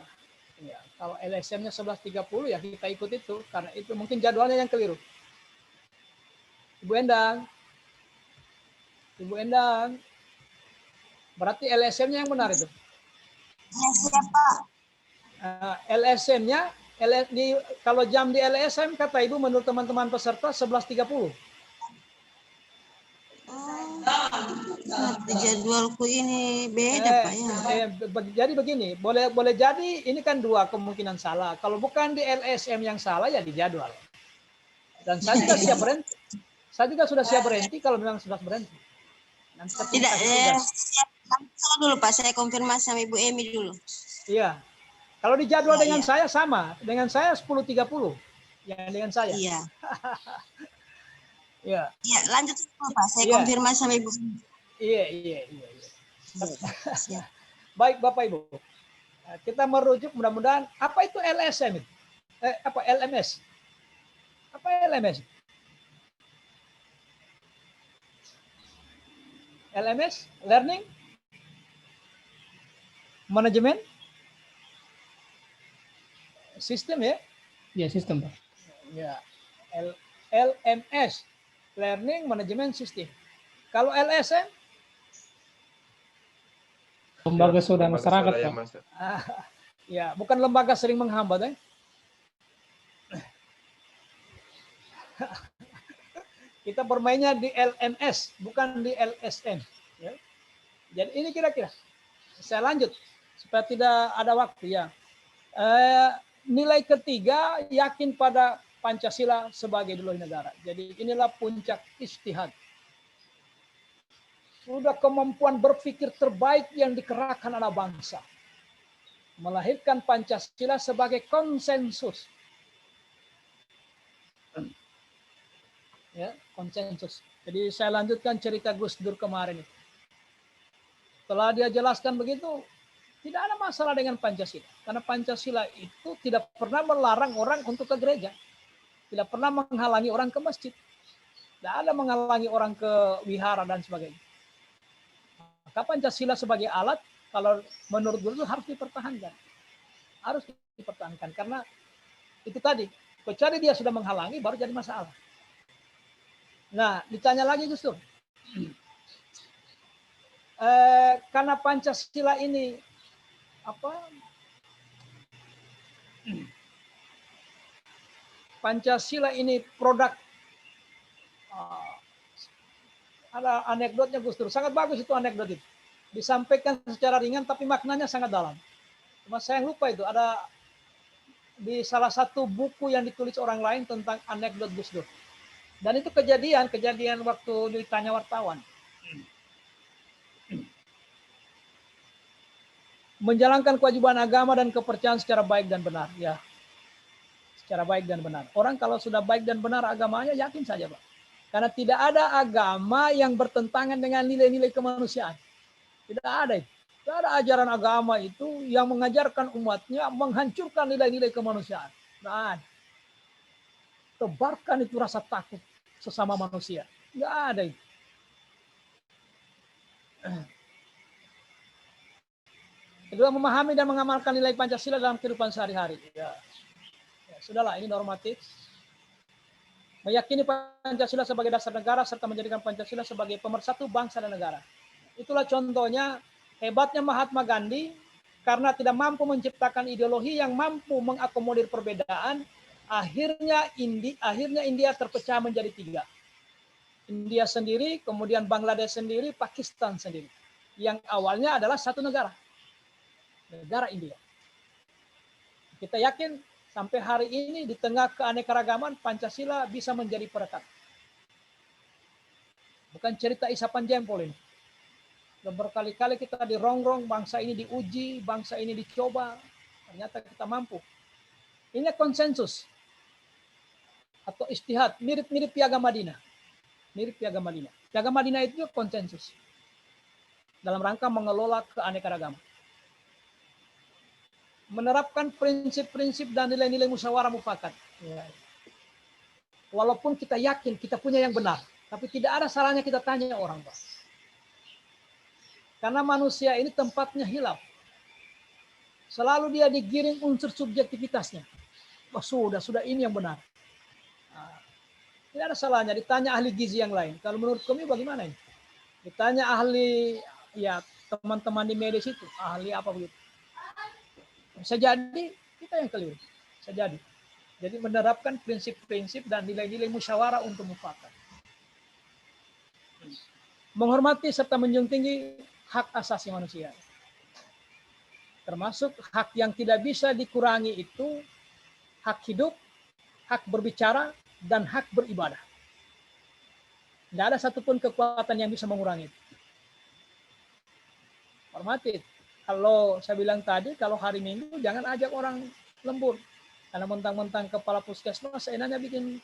Ya, kalau LSM-nya 11.30 ya kita ikut itu karena itu mungkin jadwalnya yang keliru. Ibu Endang. Ibu Endang. Berarti LSM-nya yang benar itu. Ya, siapa? LSM-nya kalau jam di LSM kata Ibu menurut teman-teman peserta 11.30. Di jadwalku ini beda Pak ya. Jadi begini, boleh jadi ini kan dua kemungkinan salah. Kalau bukan di LSM yang salah ya di jadwal. Dan saya juga siap berhenti. Saya juga sudah siap berhenti kalau memang sudah berhenti. Nanti Tidak, saya dulu Pak, saya konfirmasi sama Ibu Emi dulu. Iya. Kalau di jadwal Ya, dengan iya. saya sama, dengan saya 10.30. Yang dengan saya. Iya. Iya. Iya, lanjut dulu Pak, saya Iya. konfirmasi sama Ibu Emi. Iya. Siap. Baik Bapak Ibu. Kita merujuk mudah-mudahan apa itu LSM itu? Apa LMS? Apa LMS? LMS, Learning Management System ya? Ya, sistem Pak. Ya. LMS, Learning Management System. Kalau LSM? Lembaga Swadaya Masyarakat Swadaya Pak. Ya, bukan lembaga sering menghambat ya. Kita bermainnya di LMS, bukan di LSM. Ya. Jadi ini kira-kira. Saya lanjut supaya tidak ada waktu ya. Nilai ketiga, yakin pada Pancasila sebagai ideologi negara. Jadi inilah puncak ijtihad. Sudah kemampuan berpikir terbaik yang dikerahkan anak bangsa. Melahirkan Pancasila sebagai konsensus. Ya, konsensus. Jadi saya lanjutkan cerita Gus Dur kemarin itu. Setelah dia jelaskan begitu, Tidak ada masalah dengan Pancasila. Karena Pancasila itu tidak pernah melarang orang untuk ke gereja. Tidak pernah menghalangi orang ke masjid. Tidak ada menghalangi orang ke wihara dan sebagainya. Maka Pancasila sebagai alat, kalau menurut guru harus dipertahankan. Harus dipertahankan. Karena itu tadi, kecuali dia sudah menghalangi, baru jadi masalah. Nah, ditanya lagi Gus Dur. Karena Pancasila ini Pancasila ini produk, ada anekdotnya Gus Dur, sangat bagus itu anekdot itu, disampaikan secara ringan tapi maknanya sangat dalam. Cuma saya lupa itu ada di salah satu buku yang ditulis orang lain tentang anekdot Gus Dur, dan itu kejadian waktu ditanya wartawan. Menjalankan kewajiban agama dan kepercayaan secara baik dan benar, ya, secara baik dan benar. Orang kalau sudah baik dan benar agamanya, yakin saja Pak, karena tidak ada agama yang bertentangan dengan nilai-nilai kemanusiaan. Tidak ada itu. Tidak ada ajaran agama itu yang mengajarkan umatnya menghancurkan nilai-nilai kemanusiaan. Tidak ada. Tebarkan itu rasa takut sesama manusia. Tidak ada itu. Kedua, memahami dan mengamalkan nilai Pancasila dalam kehidupan sehari-hari. Ya, sudahlah, ini normatif. Meyakini Pancasila sebagai dasar negara serta menjadikan Pancasila sebagai pemersatu bangsa dan negara. Itulah contohnya hebatnya Mahatma Gandhi, karena tidak mampu menciptakan ideologi yang mampu mengakomodir perbedaan. Akhirnya India terpecah menjadi 3. India sendiri, kemudian Bangladesh sendiri, Pakistan sendiri. Yang awalnya adalah satu negara. Negara India. Kita yakin sampai hari ini di tengah keanekaragaman Pancasila bisa menjadi perekat. Bukan cerita isapan jempol ini. Dan berkali-kali kita dirongrong, bangsa ini diuji, bangsa ini dicoba, ternyata kita mampu. Ini konsensus atau istihad, mirip-mirip Piagam Madinah. Mirip Piagam Madinah. Piagam Madinah itu konsensus dalam rangka mengelola keanekaragaman. Menerapkan prinsip-prinsip dan nilai-nilai musyawarah mufakat. Ya. Walaupun kita yakin kita punya yang benar, tapi tidak ada salahnya kita tanya orang, Pak. Karena manusia ini tempatnya hilaf. Selalu dia digiring unsur subjektivitasnya. Oh, sudah ini yang benar. Nah, tidak ada salahnya ditanya ahli gizi yang lain. Kalau menurut kami bagaimana ini? Ditanya ahli, ya teman-teman di medis itu, ahli apa begitu. Bisa jadi kita yang keliru. Bisa jadi. Jadi menerapkan prinsip-prinsip dan nilai-nilai musyawarah untuk mufakat. Menghormati serta menjunjung tinggi hak asasi manusia. Termasuk hak yang tidak bisa dikurangi itu hak hidup, hak berbicara, dan hak beribadah. Tidak ada satupun kekuatan yang bisa mengurangi itu. Hormati. Kalau saya bilang tadi, kalau hari Minggu jangan ajak orang lembur. Karena mentang-mentang kepala puskesmas, seenaknya bikin.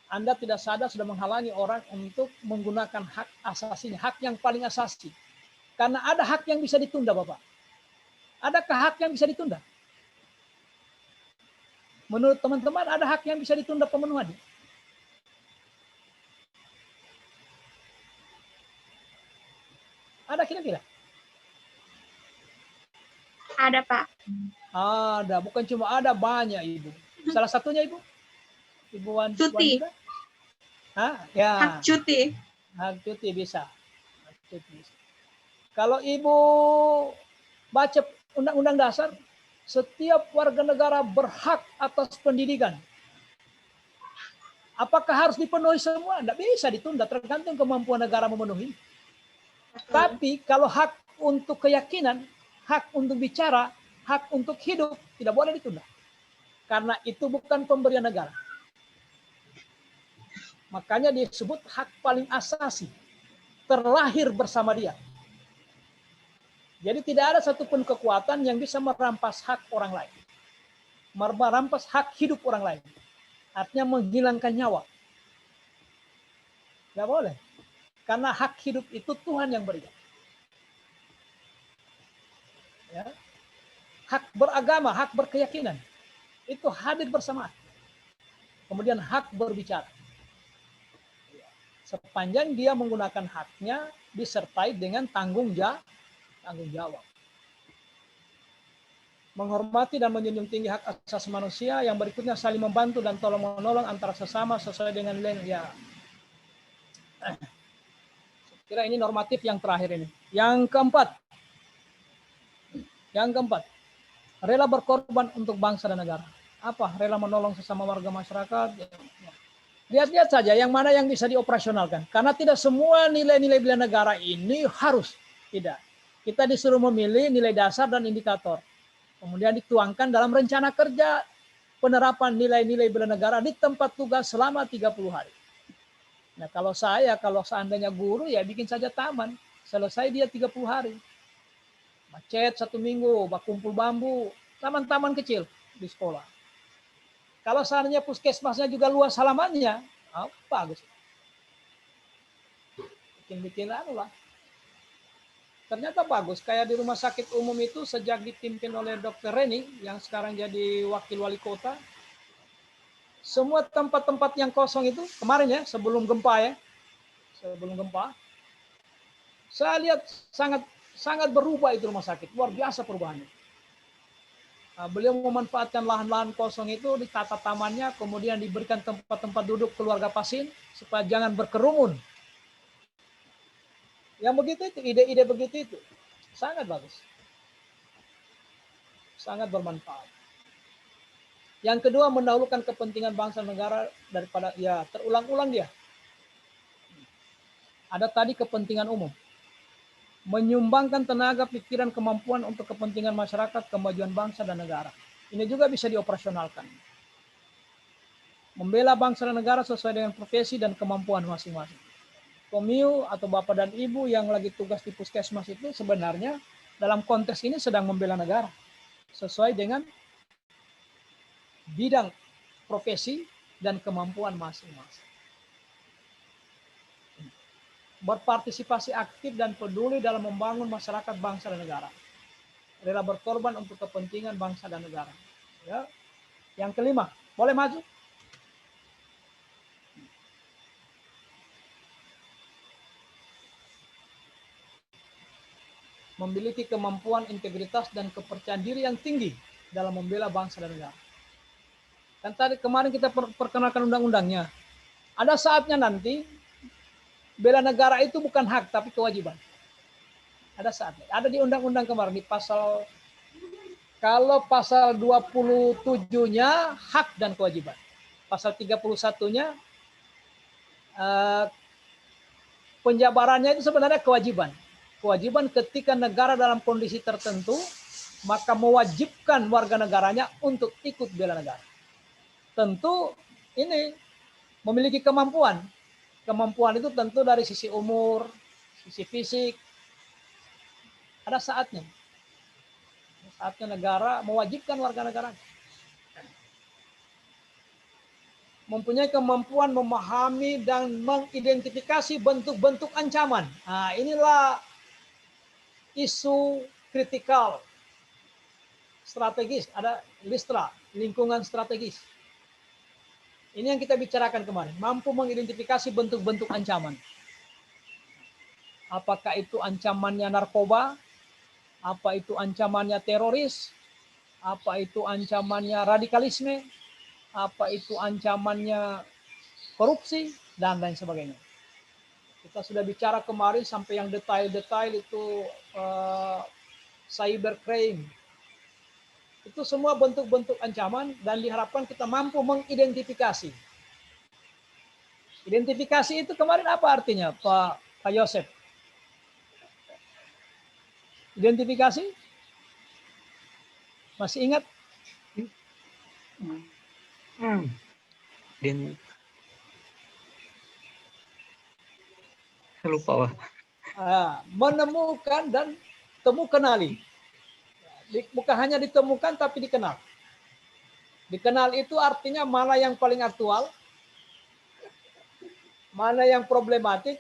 Anda tidak sadar sudah menghalangi orang untuk menggunakan hak asasinya, hak yang paling asasi. Karena ada hak yang bisa ditunda, Bapak. Adakah hak yang bisa ditunda? Menurut teman-teman, ada hak yang bisa ditunda pemenuhannya? Ada kira-kira? Ada, Pak. Ada, bukan cuma ada, banyak Ibu. Salah satunya Ibu? Ibu Cuti. Wanda? Hah? Ya. Hak cuti. Hak cuti bisa. Hak cuti bisa. Kalau Ibu baca Undang-Undang Dasar, setiap warga negara berhak atas pendidikan. Apakah harus dipenuhi semua? Tidak bisa ditunda, tergantung kemampuan negara memenuhi. Tapi kalau hak untuk keyakinan, hak untuk bicara, hak untuk hidup, tidak boleh ditunda. Karena itu bukan pemberian negara. Makanya disebut hak paling asasi. Terlahir bersama dia. Jadi tidak ada satupun kekuatan yang bisa merampas hak orang lain. Merampas hak hidup orang lain. Artinya menghilangkan nyawa. Tidak boleh. Karena hak hidup itu Tuhan yang berikan. ya, hak beragama, hak berkeyakinan, itu hadir bersamaan. Kemudian hak berbicara. Sepanjang dia menggunakan haknya disertai dengan tanggung jawab. Menghormati dan menjunjung tinggi hak asasi manusia. Yang berikutnya saling membantu dan tolong menolong antara sesama sesuai dengan nilai. Ya. Kira ini normatif yang terakhir ini. Yang keempat, rela berkorban untuk bangsa dan negara. Apa? Rela menolong sesama warga masyarakat. Lihat-lihat saja yang mana yang bisa dioperasionalkan. Karena tidak semua nilai-nilai bela negara ini harus. Tidak. Kita disuruh memilih nilai dasar dan indikator. Kemudian dituangkan dalam rencana kerja penerapan nilai-nilai bela negara di tempat tugas selama 30 hari. Nah kalau seandainya guru ya bikin saja taman. Selesai dia 30 hari. Macet 1 minggu, kumpul bambu. Taman-taman kecil di sekolah. Kalau seandainya puskesmasnya juga luas halamannya, bagus. Bikin lah. Ternyata bagus. Kayak di rumah sakit umum itu sejak dipimpin oleh Dr. Reni yang sekarang jadi wakil wali kota, semua tempat-tempat yang kosong itu kemarin ya sebelum gempa, saya lihat sangat berubah itu rumah sakit, luar biasa perubahannya. Beliau memanfaatkan lahan-lahan kosong itu, ditata tamannya, kemudian diberikan tempat-tempat duduk keluarga pasien supaya jangan berkerumun. Yang begitu itu, ide-ide begitu itu sangat bagus, sangat bermanfaat. Yang kedua, mendahulukan kepentingan bangsa dan negara daripada ya terulang-ulang dia. Ada tadi kepentingan umum. Menyumbangkan tenaga, pikiran, kemampuan untuk kepentingan masyarakat, kemajuan bangsa dan negara. Ini juga bisa dioperasionalkan. Membela bangsa dan negara sesuai dengan profesi dan kemampuan masing-masing. Komiu atau bapak dan ibu yang lagi tugas di puskesmas itu sebenarnya dalam konteks ini sedang membela negara. Sesuai dengan bidang profesi dan kemampuan masing-masing. Berpartisipasi aktif dan peduli dalam membangun masyarakat, bangsa dan negara. Rela berkorban untuk kepentingan bangsa dan negara. Ya. Yang kelima, boleh maju? Memiliki kemampuan, integritas dan kepercayaan diri yang tinggi dalam membela bangsa dan negara. Kan tadi kemarin kita perkenalkan undang-undangnya. Ada saatnya nanti bela negara itu bukan hak tapi kewajiban. Ada saatnya. Ada di undang-undang kemarin di pasal 27-nya hak dan kewajiban. Pasal 31-nya penjabarannya itu sebenarnya kewajiban. Kewajiban ketika negara dalam kondisi tertentu maka mewajibkan warga negaranya untuk ikut bela negara. Tentu ini memiliki kemampuan. Kemampuan itu tentu dari sisi umur, sisi fisik. Ada saatnya. Saatnya negara mewajibkan warga negara. Mempunyai kemampuan memahami dan mengidentifikasi bentuk-bentuk ancaman. Nah, inilah isu kritikal strategis. Ada LISTRA, lingkungan strategis. Ini yang kita bicarakan kemarin. Mampu mengidentifikasi bentuk-bentuk ancaman. Apakah itu ancamannya narkoba? Apa itu ancamannya teroris? Apa itu ancamannya radikalisme? Apa itu ancamannya korupsi? Dan lain sebagainya. Kita sudah bicara kemarin sampai yang detail-detail itu cybercrime. Itu semua bentuk-bentuk ancaman dan diharapkan kita mampu mengidentifikasi. Identifikasi itu kemarin apa artinya, Pak Yosef? Identifikasi? Masih ingat? Saya lupa, Pak. Menemukan dan kenali. Bukan hanya ditemukan tapi dikenal. Dikenal itu artinya mana yang paling aktual, mana yang problematik,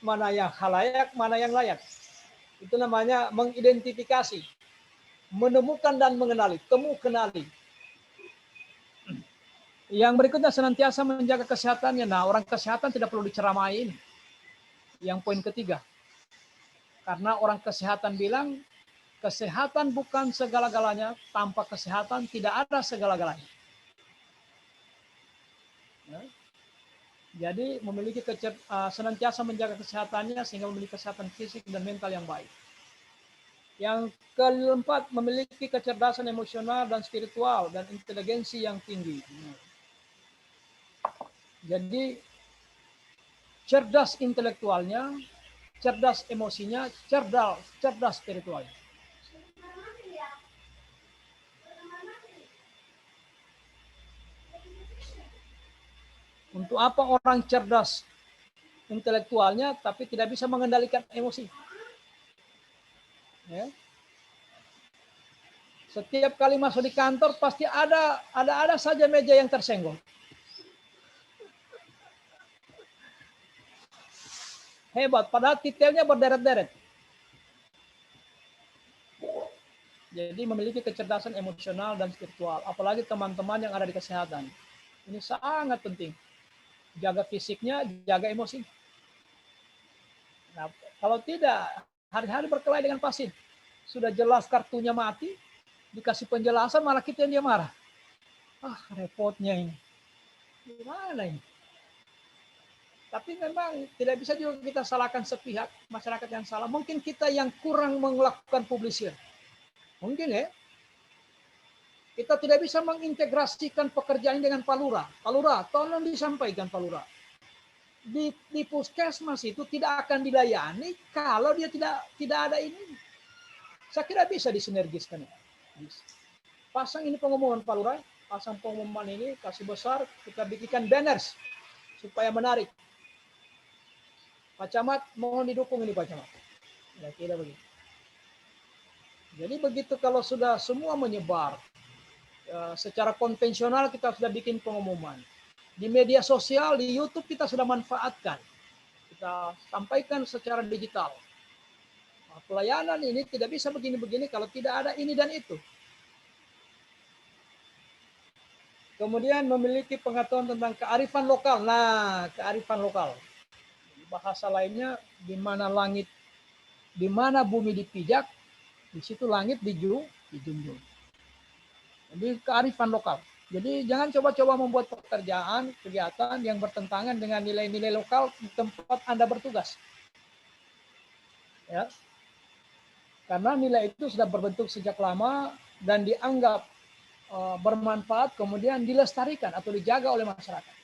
mana yang khalayak, mana yang layak. Itu namanya mengidentifikasi. Menemukan dan mengenali, temu kenali. Yang berikutnya senantiasa menjaga kesehatannya. Nah, orang kesehatan tidak perlu diceramain. Yang poin ketiga. Karena orang kesehatan bilang, kesehatan bukan segala-galanya, tanpa kesehatan tidak ada segala-galanya. Ya. Jadi memiliki senantiasa menjaga kesehatannya sehingga memiliki kesehatan fisik dan mental yang baik. Yang keempat, memiliki kecerdasan emosional dan spiritual dan inteligensi yang tinggi. Jadi cerdas intelektualnya, cerdas emosinya, cerdas spiritualnya. Untuk apa orang cerdas intelektualnya tapi tidak bisa mengendalikan emosi? Ya. Setiap kali masuk di kantor pasti ada saja meja yang tersenggol. Hebat, padahal titelnya berderet-deret. Jadi memiliki kecerdasan emosional dan spiritual, apalagi teman-teman yang ada di kesehatan. Ini sangat penting. Jaga fisiknya, jaga emosi. Nah, kalau tidak, hari-hari berkelahi dengan pasien. Sudah jelas kartunya mati, dikasih penjelasan malah kita yang dia marah. Repotnya ini. Gimana ini? Tapi memang tidak bisa juga kita salahkan sepihak, masyarakat yang salah. Mungkin kita yang kurang melakukan publisir. Mungkin ya. Kita tidak bisa mengintegrasikan pekerjaan dengan Pak Lurah. Pak Lurah, tolong disampaikan Pak Lurah. Di puskesmas itu tidak akan dilayani kalau dia tidak ada ini. Saya kira bisa disinergiskan. Bisa. Pasang ini pengumuman Pak Lurah, pasang pengumuman ini, kasih besar, kita bikinkan banners supaya menarik. Pak Camat, mohon didukung ini Pak Camat. Ya, kira begitu. Jadi begitu kalau sudah semua menyebar, secara konvensional kita sudah bikin pengumuman. Di media sosial, di YouTube kita sudah manfaatkan. Kita sampaikan secara digital. Pelayanan ini tidak bisa begini-begini kalau tidak ada ini dan itu. Kemudian memiliki pengetahuan tentang kearifan lokal. Nah, kearifan lokal. Bahasa lainnya, di mana langit, di mana bumi dipijak, di situ langit dijunjung. Jadi kearifan lokal. Jadi jangan coba-coba membuat kegiatan yang bertentangan dengan nilai-nilai lokal di tempat Anda bertugas. Ya. Karena nilai itu sudah berbentuk sejak lama dan dianggap bermanfaat, kemudian dilestarikan atau dijaga oleh masyarakat.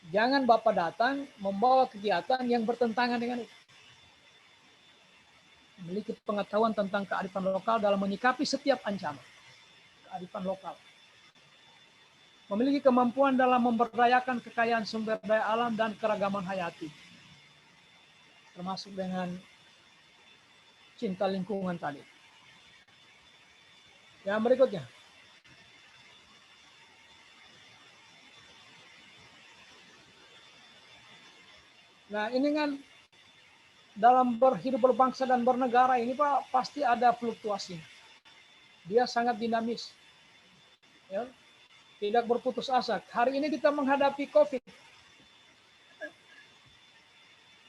Jangan Bapak datang membawa kegiatan yang bertentangan dengan itu. Memiliki pengetahuan tentang kearifan lokal dalam menyikapi setiap ancaman. Kearifan lokal. Memiliki kemampuan dalam memberdayakan kekayaan sumber daya alam dan keragaman hayati. Termasuk dengan cinta lingkungan tadi. Yang berikutnya. Nah, ini kan dalam berhidup berbangsa dan bernegara ini Pak pasti ada fluktuasi. Dia sangat dinamis. Ya. Tidak berputus asa. Hari ini kita menghadapi COVID.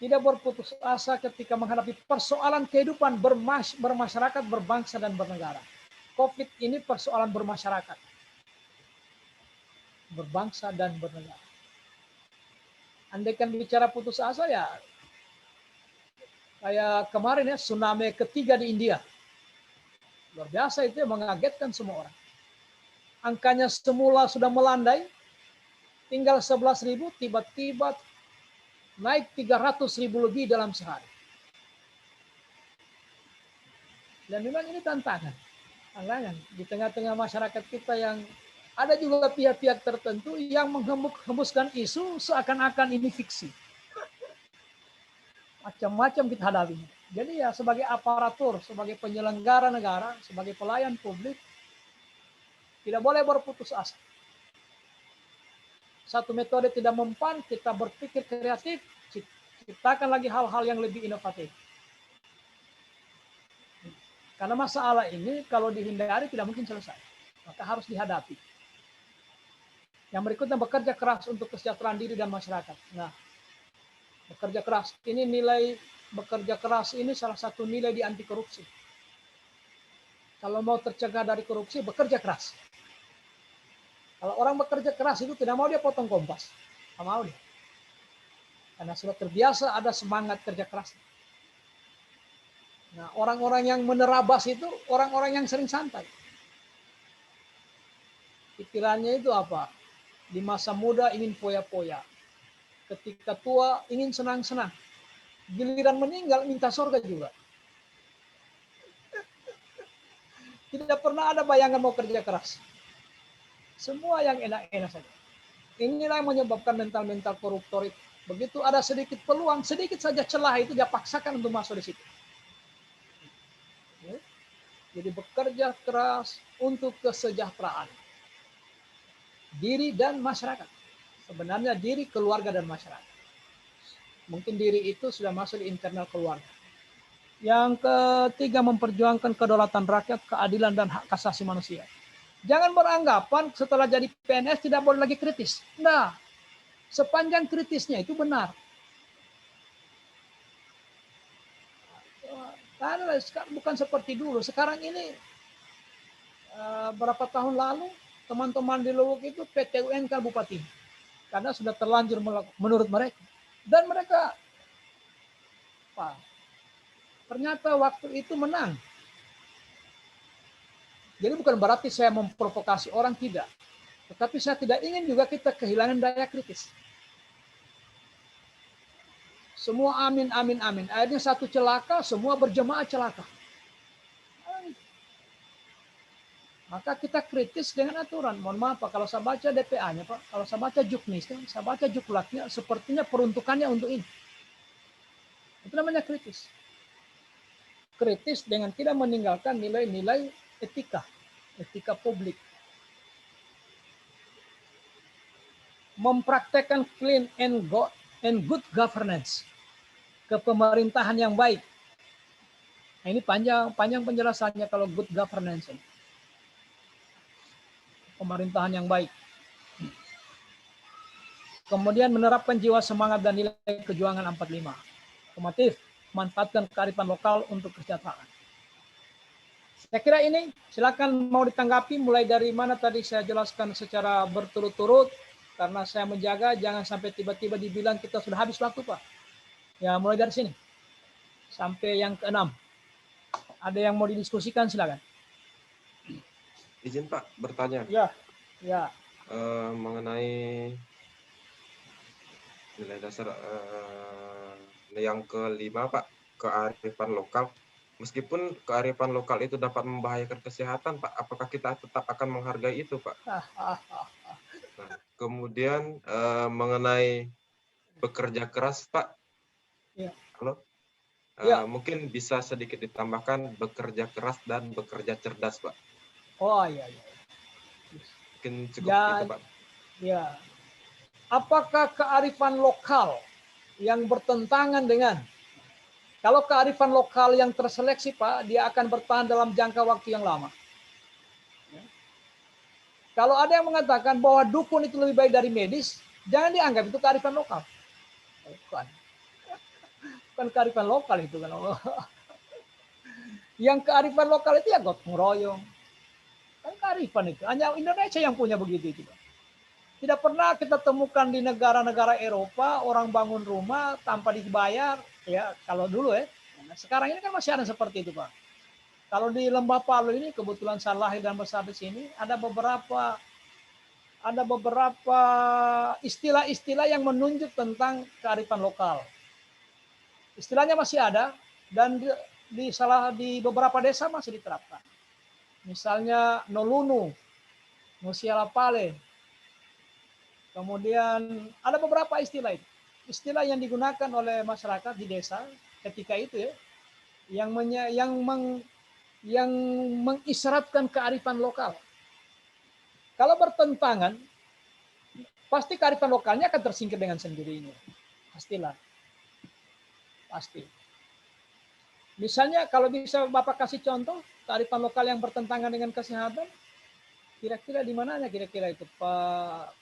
Tidak berputus asa ketika menghadapi persoalan kehidupan bermasyarakat, berbangsa, dan bernegara. COVID ini persoalan bermasyarakat, berbangsa, dan bernegara. Andaikan bicara putus asa ya, kayak kemarin ya, tsunami ketiga di India. Luar biasa itu yang mengagetkan semua orang. Angkanya semula sudah melandai, tinggal 11.000, tiba-tiba naik 300.000 lebih dalam sehari. Dan memang ini tantangan di tengah-tengah masyarakat kita yang ada juga pihak-pihak tertentu yang menghembuskan isu seakan-akan ini fiksi. Macam-macam kita hadapi. Jadi ya sebagai aparatur, sebagai penyelenggara negara, sebagai pelayan publik, tidak boleh berputus asa. Satu metode tidak mempan, kita berpikir kreatif, ciptakan lagi hal-hal yang lebih inovatif. Karena masalah ini kalau dihindari tidak mungkin selesai. Maka harus dihadapi. Yang berikutnya bekerja keras untuk kesejahteraan diri dan masyarakat. Nah, bekerja keras. Ini nilai bekerja keras ini salah satu nilai di anti korupsi. Kalau mau tercegah dari korupsi, bekerja keras. Kalau orang bekerja keras itu tidak mau dia potong kompas. Tidak mau dia. Karena sudah terbiasa ada semangat kerja keras. Nah, orang-orang yang menerabas itu orang-orang yang sering santai. Pikirannya itu apa? Di masa muda ingin poya-poya. Ketika tua ingin senang-senang. Giliran meninggal minta surga juga. Tidak pernah ada bayangan mau kerja keras. Semua yang enak-enak saja. Inilah yang menyebabkan mental-mental koruptor itu. Begitu ada sedikit peluang, sedikit saja celah itu dia paksakan untuk masuk di situ. Jadi bekerja keras untuk kesejahteraan diri dan masyarakat. Sebenarnya diri, keluarga, dan masyarakat. Mungkin diri itu sudah masuk di internal keluarga. Yang ketiga, memperjuangkan kedaulatan rakyat, keadilan, dan hak asasi manusia. Jangan beranggapan setelah jadi PNS tidak boleh lagi kritis. Nah, sepanjang kritisnya itu benar. Karena bukan seperti dulu. Sekarang ini berapa tahun lalu teman-teman di Luwuk itu PT UNK Bupati. Karena sudah terlanjur menurut mereka. Dan mereka ternyata waktu itu menang. Jadi bukan berarti saya memprovokasi orang, tidak. Tetapi saya tidak ingin juga kita kehilangan daya kritis. Semua amin, amin, amin. Akhirnya satu celaka, semua berjemaah celaka. Maka kita kritis dengan aturan. Mohon maaf Pak, kalau saya baca DPA-nya Pak, kalau saya baca juknisnya, saya baca juklaknya, sepertinya peruntukannya untuk ini. Itu namanya kritis. Kritis dengan tidak meninggalkan nilai-nilai etika publik. Mempraktekkan clean and good governance. Kepemerintahan yang baik. Nah, ini panjang penjelasannya kalau good governance. Pemerintahan yang baik. Kemudian menerapkan jiwa semangat dan nilai kejuangan 45. Formatif, manfaatkan kearifan lokal untuk kesejahteraan. Saya kira ini, silakan mau ditanggapi mulai dari mana tadi saya jelaskan secara berturut-turut, karena saya menjaga jangan sampai tiba-tiba dibilang kita sudah habis waktu Pak. Ya, mulai dari sini sampai yang ke-6. Ada yang mau didiskusikan, silakan. Izin Pak bertanya. Ya. Mengenai nilai dasar yang kelima Pak, kearifan lokal. Meskipun kearifan lokal itu dapat membahayakan kesehatan Pak, apakah kita tetap akan menghargai itu Pak? Nah, kemudian mengenai bekerja keras Pak. Ya. Halo? Ya. Mungkin bisa sedikit ditambahkan bekerja keras dan bekerja cerdas Pak. Oh iya. Mungkin cukup itu Pak. Ya. Apakah kearifan lokal yang bertentangan dengan, kalau kearifan lokal yang terseleksi Pak, dia akan bertahan dalam jangka waktu yang lama. Kalau ada yang mengatakan bahwa dukun itu lebih baik dari medis, jangan dianggap itu kearifan lokal. Bukan kearifan lokal itu kan. Yang kearifan lokal itu ya gotong royong. Kan kearifan itu. Hanya Indonesia yang punya begitu itu. Tidak pernah kita temukan di negara-negara Eropa orang bangun rumah tanpa dibayar. Ya kalau dulu ya. Nah, sekarang ini kan masih ada seperti itu Pak. Kalau di Lembah Palu ini kebetulan saya lahir dan besar di sini, ada beberapa istilah-istilah yang menunjuk tentang kearifan lokal. Istilahnya masih ada dan di beberapa desa masih diterapkan. Misalnya Nolunu, Musialapale. Kemudian ada beberapa istilah itu. Istilah yang digunakan oleh masyarakat di desa ketika itu ya, yang mengisyaratkan kearifan lokal. Kalau bertentangan, pasti kearifan lokalnya akan tersingkir dengan sendirinya. Pastilah. Pasti. Misalnya kalau bisa Bapak kasih contoh kearifan lokal yang bertentangan dengan kesehatan, kira-kira di mananya kira-kira itu Pak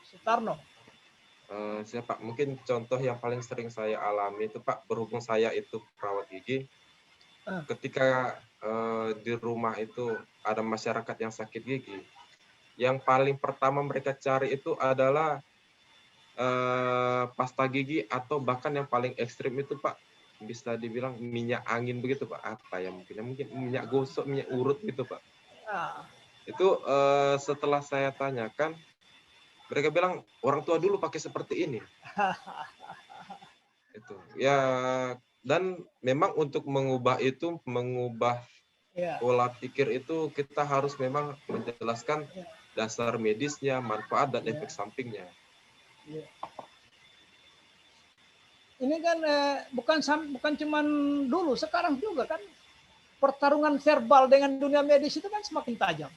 Sutarno? Siapa? Mungkin contoh yang paling sering saya alami itu Pak, berhubung saya itu perawat gigi, ketika di rumah itu ada masyarakat yang sakit gigi, yang paling pertama mereka cari itu adalah pasta gigi atau bahkan yang paling ekstrim itu Pak, bisa dibilang minyak angin begitu Pak. Apa ya mungkin minyak gosok, minyak urut gitu Pak. Ah, Itu setelah saya tanyakan, mereka bilang orang tua dulu pakai seperti ini. Itu ya, dan memang untuk mengubah itu, mengubah ya, pola pikir itu kita harus memang menjelaskan dasar medisnya, manfaat dan efek sampingnya. ya. Ini kan bukan cuman dulu, sekarang juga kan pertarungan verbal dengan dunia medis itu kan semakin tajam.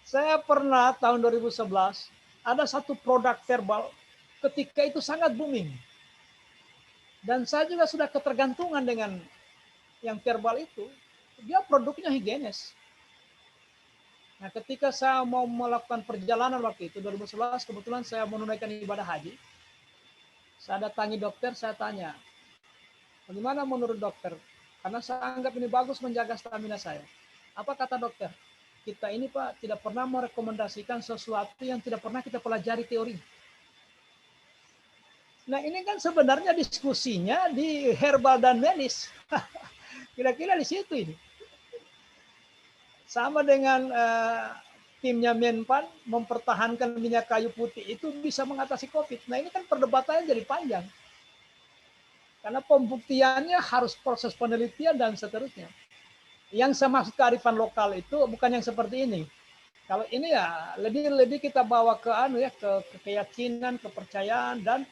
Saya pernah tahun 2011 ada satu produk verbal ketika itu sangat booming. Dan saya juga sudah ketergantungan dengan yang verbal itu. Dia produknya higienis. Nah, ketika saya mau melakukan perjalanan waktu itu 2011, kebetulan saya menunaikan ibadah haji. Saya datangi dokter, saya tanya, bagaimana menurut dokter? Karena saya anggap ini bagus menjaga stamina saya. Apa kata dokter? Kita ini Pak tidak pernah merekomendasikan sesuatu yang tidak pernah kita pelajari teori. Nah ini kan sebenarnya diskusinya di herbal dan medis. Kira-kira di situ ini. Sama dengan timnya Menpan mempertahankan minyak kayu putih itu bisa mengatasi COVID. Nah ini kan perdebatannya jadi panjang. Karena pembuktiannya harus proses penelitian dan seterusnya. Yang saya maksud kearifan lokal itu bukan yang seperti ini. Kalau ini ya lebih kita bawa ke ke keyakinan, kepercayaan, dan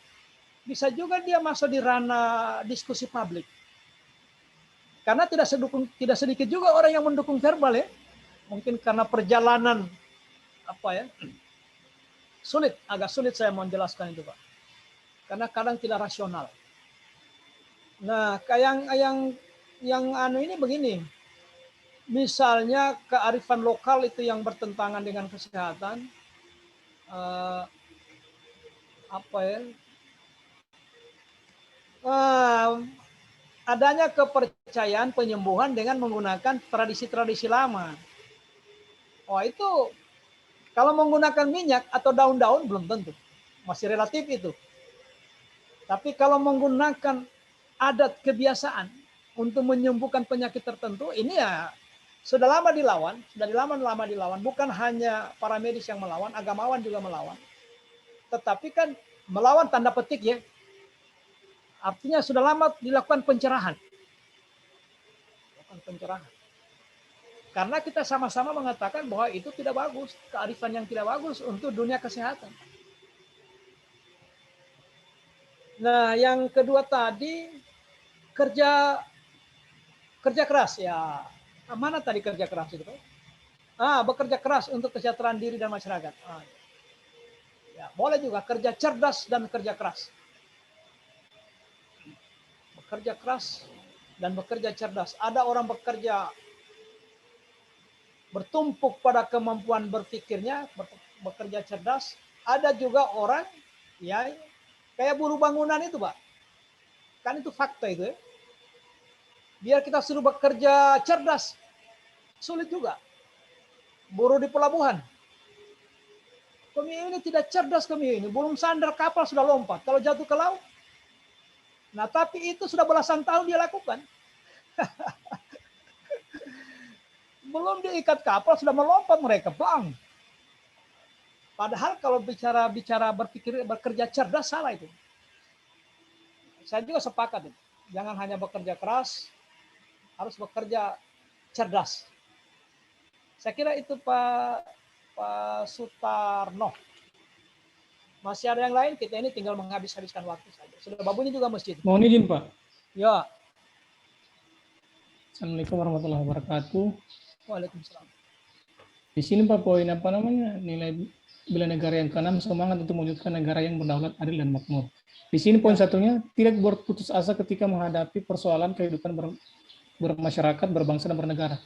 bisa juga dia masuk di ranah diskusi publik. Karena tidak sedikit juga orang yang mendukung verbal ya. Mungkin karena perjalanan agak sulit saya menjelaskan itu Pak. Karena kadang tidak rasional. Nah, yang ini begini. Misalnya kearifan lokal itu yang bertentangan dengan kesehatan, adanya kepercayaan penyembuhan dengan menggunakan tradisi-tradisi lama. Oh itu kalau menggunakan minyak atau daun-daun belum tentu, masih relatif itu. Tapi kalau menggunakan adat kebiasaan untuk menyembuhkan penyakit tertentu, ini ya sudah lama dilawan, bukan hanya para medis yang melawan, agamawan juga melawan. Tetapi kan melawan tanda petik ya. Artinya sudah lama dilakukan pencerahan. Karena kita sama-sama mengatakan bahwa itu tidak bagus, kearifan yang tidak bagus untuk dunia kesehatan. Nah, yang kedua tadi kerja keras ya. Mana tadi kerja keras itu? Bekerja keras untuk kesejahteraan diri dan masyarakat. Ya, boleh juga kerja cerdas dan kerja keras. Bekerja keras dan bekerja cerdas. Ada orang bekerja bertumpuk pada kemampuan berpikirnya, bekerja cerdas. Ada juga orang ya kayak buruh bangunan itu, Pak. Kan itu fakta itu ya. Biar kita suruh bekerja cerdas, sulit juga. Buruh di pelabuhan. Kami ini tidak cerdas kami ini. Belum sandar kapal sudah lompat. Kalau jatuh ke laut. Nah tapi itu sudah belasan tahun dia lakukan. Belum diikat kapal sudah melompat mereka. Bang. Padahal kalau bicara berpikir bekerja cerdas salah itu. Saya juga sepakat itu. Jangan hanya bekerja keras, harus bekerja cerdas. Saya kira itu Pak Sutarno. Masih ada yang lain? Kita ini tinggal menghabiskan waktu saja. Sudah babunya juga masjid. Mohon izin Pak. Ya. Assalamualaikum warahmatullahi wabarakatuh. Waalaikumsalam. Di sini Pak poin nilai bela negara yang keenam, semangat untuk mewujudkan negara yang berdaulat, adil, dan makmur. Di sini poin satunya, tidak berputus asa ketika menghadapi persoalan kehidupan bermasyarakat, berbangsa, dan bernegara.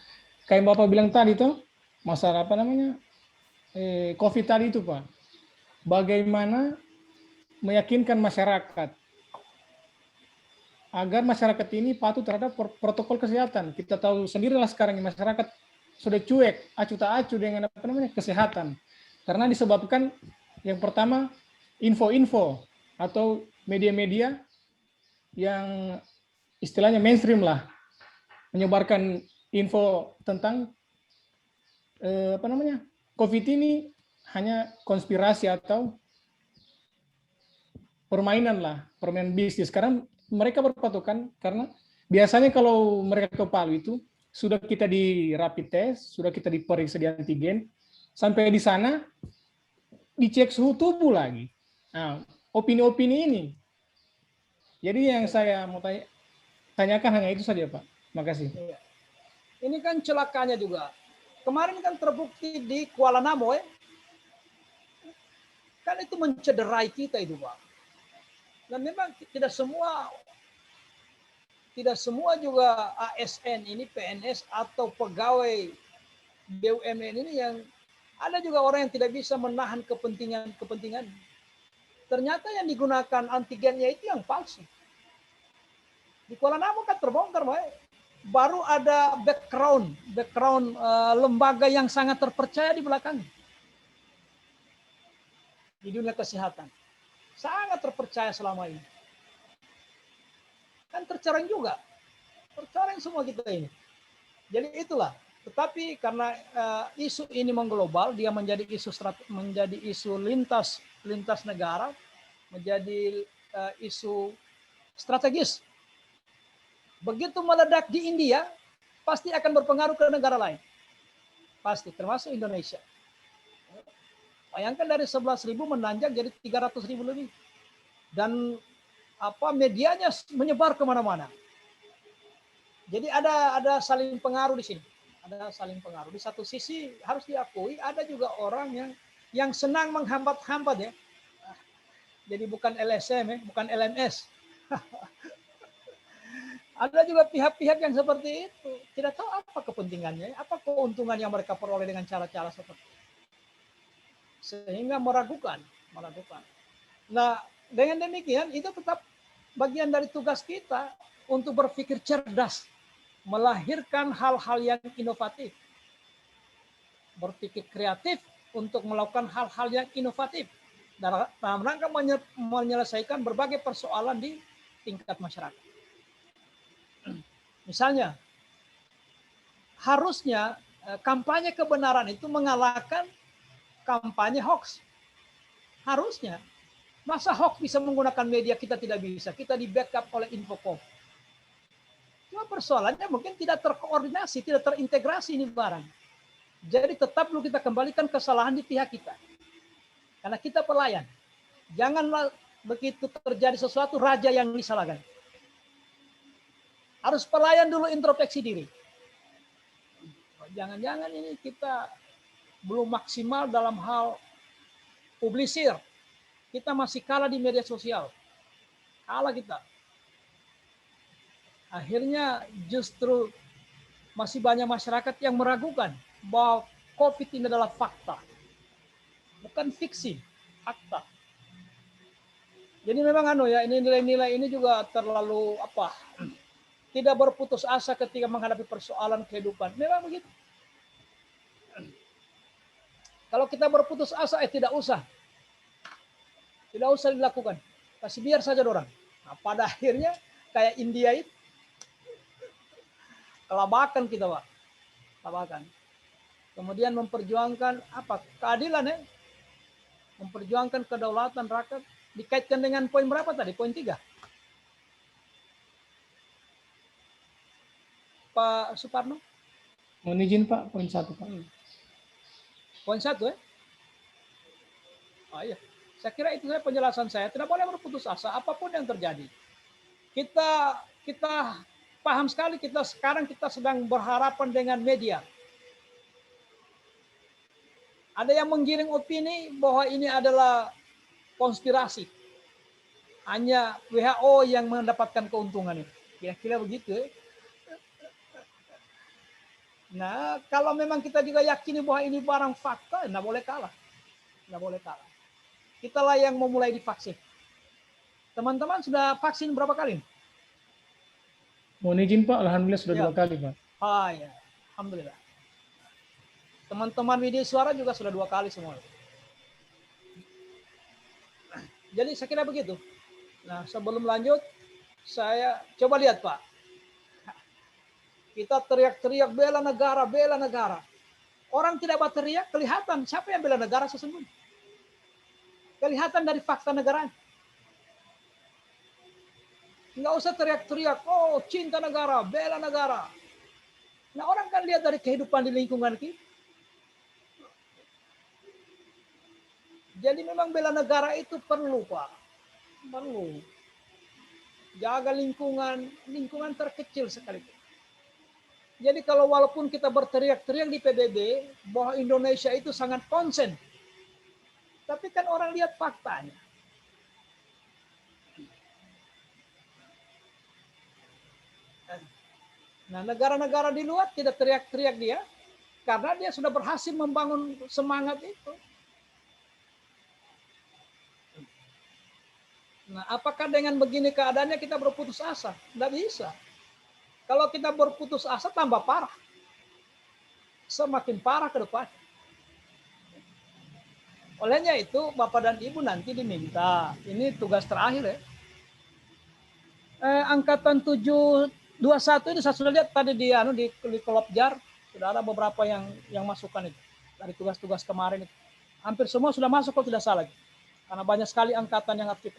Kayak Bapak bilang tadi tuh, masalah apa namanya, COVID tadi itu Pak, bagaimana meyakinkan masyarakat agar masyarakat ini patuh terhadap protokol kesehatan. Kita tahu sendirilah sekarang ini masyarakat sudah cuek, acuh tak acuh dengan apa namanya kesehatan. Karena disebabkan yang pertama info-info atau media-media yang istilahnya mainstream lah, menyebarkan info tentang apa namanya COVID ini hanya konspirasi atau permainan lah, permainan bisnis. Sekarang mereka berpatokan karena biasanya kalau mereka ke Palu itu sudah kita di rapid test, sudah kita diperiksa di antigen, sampai di sana dicek suhu tubuh lagi. Nah, opini-opini ini. Jadi yang saya mau tanyakan hanya itu saja, Pak. Makasih. Ini kan celakanya juga. Kemarin kan terbukti di Kuala Namu, kan itu mencederai kita itu, Pak. Dan memang tidak semua juga ASN ini, PNS atau pegawai BUMN ini yang ada juga orang yang tidak bisa menahan kepentingan. Ternyata yang digunakan antigennya itu yang palsu. Di Kuala Namu kan terbongkar, Pak. Baru ada background lembaga yang sangat terpercaya di belakangnya. Di dunia kesehatan. Sangat terpercaya selama ini. Kan tercoreng juga. Tercoreng semua kita ini. Jadi itulah. Tetapi karena isu ini mengglobal, dia menjadi isu lintas negara, menjadi isu strategis. Begitu meledak di India, pasti akan berpengaruh ke negara lain. Pasti, termasuk Indonesia. Bayangkan dari 11.000 menanjak jadi 300.000 lebih. Dan medianya menyebar kemana-mana. Jadi ada saling pengaruh di sini. Ada saling pengaruh. Di satu sisi harus diakui ada juga orang yang senang menghambat-hambat ya. Jadi bukan LSM bukan LMS. Ada juga pihak-pihak yang seperti itu. Tidak tahu apa kepentingannya, apa keuntungan yang mereka peroleh dengan cara-cara seperti itu. Sehingga meragukan. Nah, dengan demikian itu tetap bagian dari tugas kita untuk berpikir cerdas, melahirkan hal-hal yang inovatif, berpikir kreatif untuk melakukan hal-hal yang inovatif dalam rangka menyelesaikan berbagai persoalan di tingkat masyarakat. Misalnya, harusnya kampanye kebenaran itu mengalahkan kampanye hoax. Harusnya. Masa hoax bisa menggunakan media, kita tidak bisa. Kita di backup oleh Infocom. Cuma persoalannya mungkin tidak terkoordinasi, tidak terintegrasi ini barang. Jadi tetap perlu kita kembalikan kesalahan di pihak kita. Karena kita pelayan. Janganlah begitu terjadi sesuatu, raja yang disalahkan. Harus pelayan dulu, introspeksi diri. Jangan-jangan ini kita belum maksimal dalam hal publisir. Kita masih kalah di media sosial. Kalah kita. Akhirnya justru masih banyak masyarakat yang meragukan bahwa COVID ini adalah fakta. Bukan fiksi, fakta. Jadi memang ini nilai-nilai ini juga terlalu tidak berputus asa ketika menghadapi persoalan kehidupan. Memang begitu. Kalau kita berputus asa, tidak usah. Tidak usah dilakukan. Kasih biar saja orang. Nah, pada akhirnya kayak India itu. Kelabakan kita, Pak. Kelabakan. Kemudian memperjuangkan keadilan memperjuangkan kedaulatan rakyat. Dikaitkan dengan poin berapa tadi? Poin 3. Pak Suparno? Mohon izin Pak, poin 1 Pak. Poin 1 ya? Iya. Saya kira itu saya penjelasan saya. Tidak boleh berputus asa apapun yang terjadi. Kita paham sekali sekarang kita sedang berharapan dengan media. Ada yang menggiring opini bahwa ini adalah konspirasi. Hanya WHO yang mendapatkan keuntungan itu. Kira-kira begitu. Nah, kalau memang kita juga yakini bahwa ini barang fakta, nggak boleh kalah. Nggak boleh kalah. Kitalah yang memulai divaksin. Teman-teman sudah vaksin berapa kali? Mohon izin Pak, alhamdulillah sudah Ya. 2 kali Pak. Ah ya, alhamdulillah. Teman-teman media suara juga sudah 2 kali semua. Jadi saya kira begitu. Nah, sebelum lanjut, saya coba lihat Pak. Kita teriak-teriak bela negara, bela negara. Orang tidak berteriak, kelihatan siapa yang bela negara sesungguhnya. Kelihatan dari fakta negaranya. Nggak usah teriak-teriak, oh cinta negara, bela negara. Nah orang kan lihat dari kehidupan di lingkungan kita. Jadi memang bela negara itu perlu Pak. Perlu. Jaga lingkungan, lingkungan terkecil sekali. Jadi kalau walaupun kita berteriak-teriak di PBB bahwa Indonesia itu sangat konsen, tapi kan orang lihat faktanya. Nah, negara-negara di luar tidak teriak-teriak dia karena dia sudah berhasil membangun semangat itu. Nah, apakah dengan begini keadaannya kita berputus asa? Tidak bisa. Kalau kita berputus asa tambah parah. Semakin parah ke depan. Olehnya itu Bapak dan Ibu nanti diminta, ini tugas terakhir ya. Angkatan 721 itu saya sudah lihat tadi di Kolopjar, sudah ada beberapa yang masukkan itu dari tugas-tugas kemarin itu. Hampir semua sudah masuk kalau tidak salah. Karena banyak sekali angkatan yang aktif.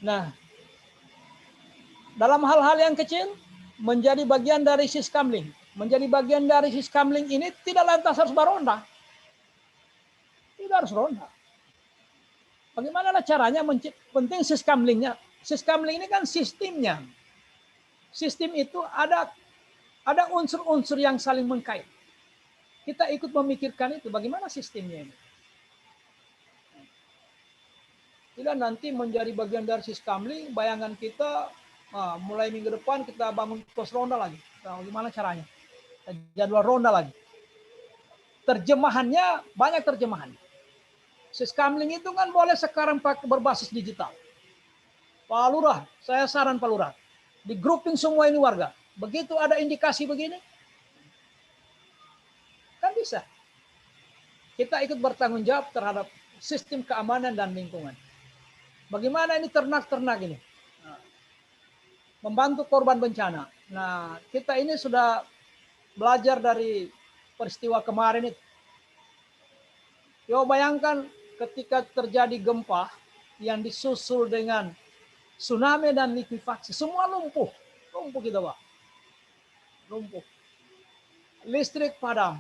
Nah, dalam hal-hal yang kecil, menjadi bagian dari Siskamling. Menjadi bagian dari Siskamling ini tidak lantas harus beronda. Tidak harus ronda. Bagaimana caranya penting Siskamlingnya. Siskamling ini kan sistemnya. Sistem itu ada unsur-unsur yang saling mengkait. Kita ikut memikirkan itu, bagaimana sistemnya ini. Tidak nanti menjadi bagian dari Siskamling, bayangan kita mulai minggu depan kita bangun pos ronda lagi. Nah, gimana caranya? Jadwal ronda lagi. Terjemahannya, banyak terjemahan. Siskamling itu kan boleh sekarang berbasis digital. Pak Lurah, saya saran Pak Lurah, di grouping semua ini warga. Begitu ada indikasi begini, kan bisa. Kita ikut bertanggung jawab terhadap sistem keamanan dan lingkungan. Bagaimana ini ternak-ternak ini? Membantu korban bencana. Nah, kita ini sudah belajar dari peristiwa kemarin itu. Yo bayangkan ketika terjadi gempa yang disusul dengan tsunami dan likuifaksi, semua lumpuh. Lumpuh kita, Pak. Lumpuh. Listrik padam.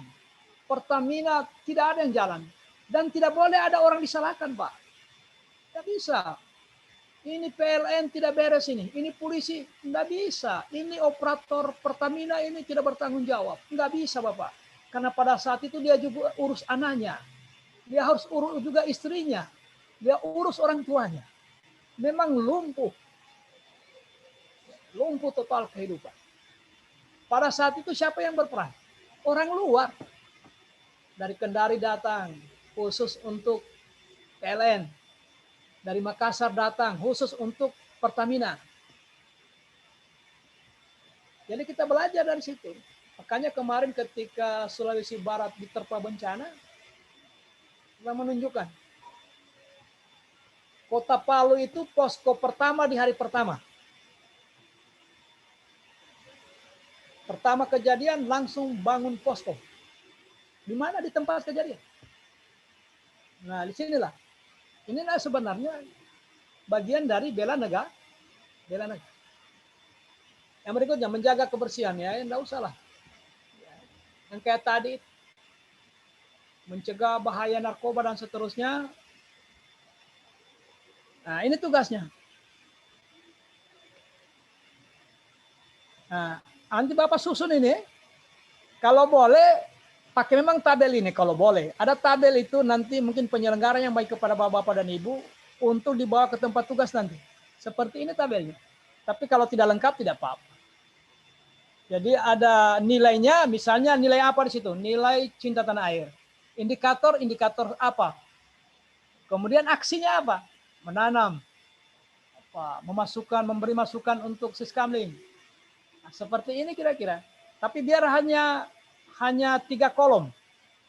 Pertamina tidak ada yang jalan. Dan tidak boleh ada orang disalahkan, Pak. Tidak bisa. Ini PLN tidak beres ini. Ini polisi tidak bisa. Ini operator Pertamina ini tidak bertanggung jawab. Tidak bisa Bapak. Karena pada saat itu dia juga urus anaknya. Dia harus urus juga istrinya. Dia urus orang tuanya. Memang lumpuh. Lumpuh total kehidupan. Pada saat itu siapa yang berperan? Orang luar. Dari Kendari datang. Khusus untuk PLN. Dari Makassar datang khusus untuk Pertamina. Jadi kita belajar dari situ. Makanya kemarin ketika Sulawesi Barat diterpa bencana, kita menunjukkan Kota Palu itu posko pertama di hari pertama. Pertama kejadian langsung bangun posko. Di mana di tempat kejadian? Nah, di sinilah. Inilah sebenarnya bagian dari bela negara. Bela negara. Yang berikutnya menjaga kebersihan ya, enggak usah lah. Yang kayak tadi mencegah bahaya narkoba dan seterusnya. Nah, ini tugasnya. Nah, nanti Bapak susun ini. Kalau boleh, pakai memang tabel ini kalau boleh. Ada tabel itu nanti mungkin penyelenggara yang baik kepada bapak-bapak dan ibu untuk dibawa ke tempat tugas nanti. Seperti ini tabelnya. Tapi kalau tidak lengkap tidak apa-apa. Jadi ada nilainya, misalnya nilai apa di situ? Nilai cinta tanah air. Indikator apa? Kemudian aksinya apa? Menanam, memasukkan, memberi masukan untuk siskamling. Nah, seperti ini kira-kira. Tapi biar hanya 3 kolom.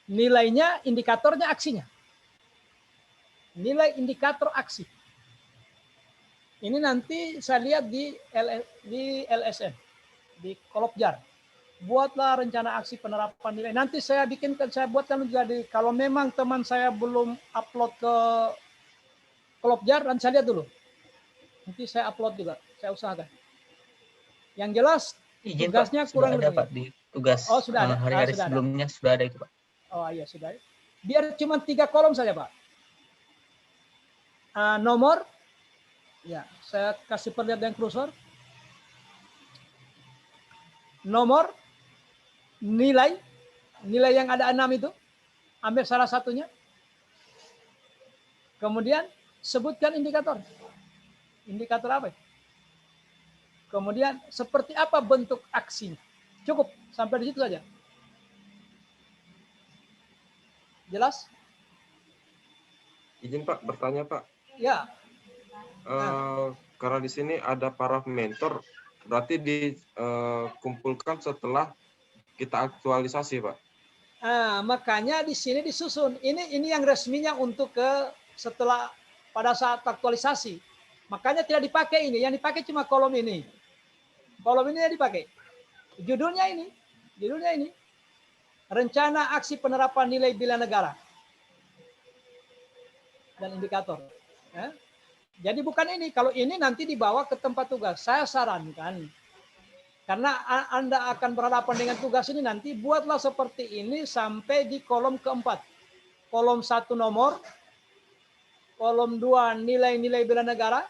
Nilainya, indikatornya, aksinya. Nilai indikator aksi. Ini nanti saya lihat di LSM, di Kolopjar. Buatlah rencana aksi penerapan nilai. Nanti saya buatkan juga kalau memang teman saya belum upload ke Kolopjar, dan saya lihat dulu. Nanti saya upload juga, saya usahakan. Yang jelas Izin, tugasnya Pak, kurang sudah ada, lebih. Pak, di tugas Oh, sudah ada. hari-hari Sudah ada. sebelumnya sudah ada itu, Pak. Oh iya, sudah. Biar cuma 3 kolom saja, Pak. Nomor, ya, saya kasih perlihat dengan kursor. Nomor, nilai yang ada 6 itu, ambil salah satunya. Kemudian sebutkan indikator. Indikator apa? Kemudian seperti apa bentuk aksinya. Cukup, sampai di situ saja. Jelas? Izin Pak, bertanya Pak. Ya. Karena di sini ada para mentor, berarti dikumpulkan setelah kita aktualisasi, Pak. Makanya di sini disusun. Ini yang resminya untuk setelah pada saat aktualisasi. Makanya tidak dipakai ini. Yang dipakai cuma kolom ini. Kolom ini yang dipakai. Judulnya ini. Rencana aksi penerapan nilai bela negara dan indikator. Ya. Jadi bukan ini. Kalau ini nanti dibawa ke tempat tugas. Saya sarankan. Karena Anda akan berhadapan dengan tugas ini nanti, buatlah seperti ini sampai di kolom keempat. Kolom 1 nomor, kolom 2 nilai-nilai bela negara,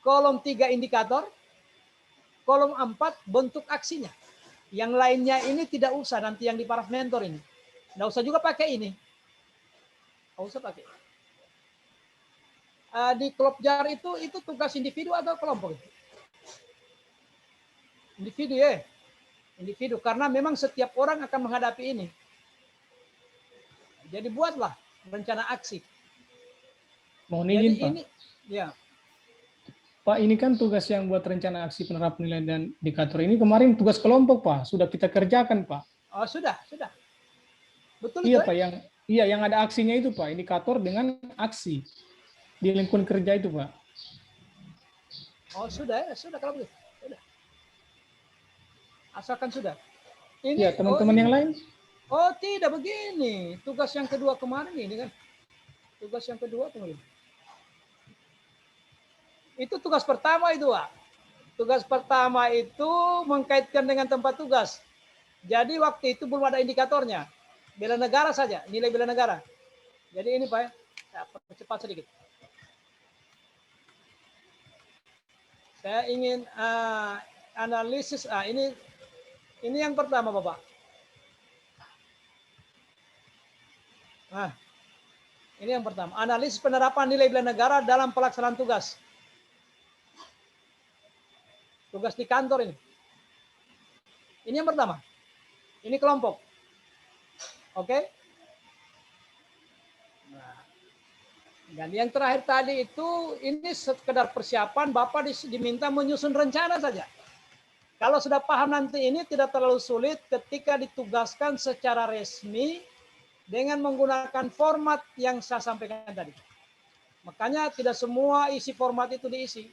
kolom 3 indikator, kolom 4 bentuk aksinya. Yang lainnya ini tidak usah nanti yang di paraf mentor ini. Tidak usah juga pakai ini. Tidak usah pakai. Di Kolopjar itu tugas individu atau kelompok? Individu ya. Individu, karena memang setiap orang akan menghadapi ini. Jadi buatlah rencana aksi. Mohon izin, Pak. Ini, ya. Pak, ini kan tugas yang buat rencana aksi penerapan nilai dan indikator ini kemarin tugas kelompok, Pak. Sudah kita kerjakan, Pak. Oh, sudah. Betul Iya, itu, Pak. Yang ada aksinya itu, Pak. Indikator dengan aksi di lingkungan kerja itu, Pak. Oh, sudah kalau begitu. Sudah. Asalkan sudah. Iya, teman-teman yang lain. Oh, tidak begini. Tugas yang kedua kemarin ini kan. Tugas yang kedua kemarin. Itu tugas pertama itu, Pak. Tugas pertama itu mengkaitkan dengan tempat tugas. Jadi waktu itu belum ada indikatornya. Bela negara saja, nilai bela negara. Jadi ini, Pak, saya percepat sedikit. Saya ingin analisis. Ini yang pertama, Bapak. Nah, ini yang pertama. Analisis penerapan nilai bela negara dalam pelaksanaan tugas. Tugas di kantor ini. Ini yang pertama. Ini kelompok. Oke? Nah, dan yang terakhir tadi itu, ini sekedar persiapan, Bapak diminta menyusun rencana saja. Kalau sudah paham nanti ini tidak terlalu sulit ketika ditugaskan secara resmi dengan menggunakan format yang saya sampaikan tadi. Makanya tidak semua isi format itu diisi.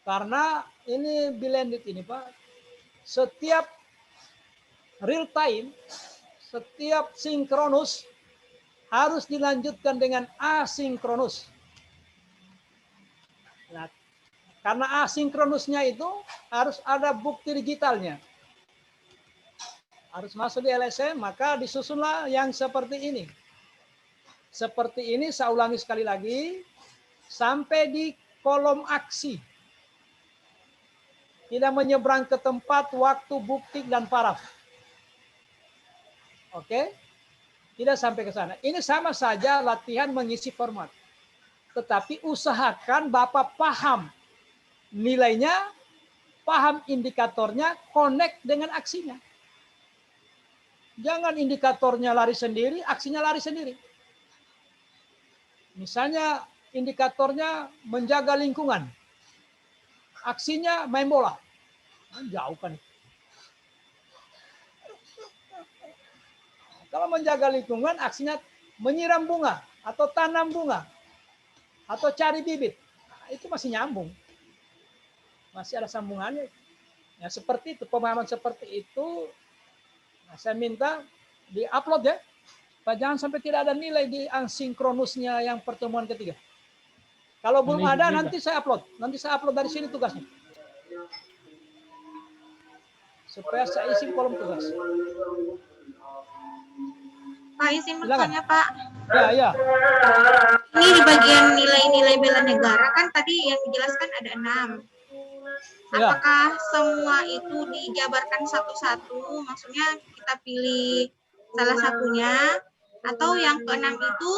Karena ini blended ini, Pak. Setiap real time, setiap sinkronus harus dilanjutkan dengan asinkronus. Nah, karena asinkronusnya itu harus ada bukti digitalnya. Harus masuk di LSM, maka disusunlah yang seperti ini. Seperti ini, saya ulangi sekali lagi, sampai di kolom aksi. Tidak menyeberang ke tempat, waktu, bukti, dan paraf. Oke? Tidak sampai ke sana. Ini sama saja latihan mengisi format. Tetapi usahakan Bapak paham nilainya, paham indikatornya, connect dengan aksinya. Jangan indikatornya lari sendiri, aksinya lari sendiri. Misalnya indikatornya menjaga lingkungan. Aksinya main bola. Jauh kan. Kalau menjaga lingkungan, aksinya menyiram bunga atau tanam bunga atau cari bibit. Nah, itu masih nyambung. Masih ada sambungannya. Ya, seperti itu, pemahaman seperti itu. Nah, saya minta di-upload ya. Pak, jangan sampai tidak ada nilai di asinkronusnya yang pertemuan ketiga. Kalau belum ada, nanti saya upload. Nanti saya upload dari sini tugasnya. Supaya saya isi kolom tugas. Pak, izin bertanya, Pak. Ya. Ini di bagian nilai-nilai bela negara kan tadi yang dijelaskan ada 6. Ya. Apakah semua itu dijabarkan satu-satu? Maksudnya kita pilih salah satunya atau yang ke-6 itu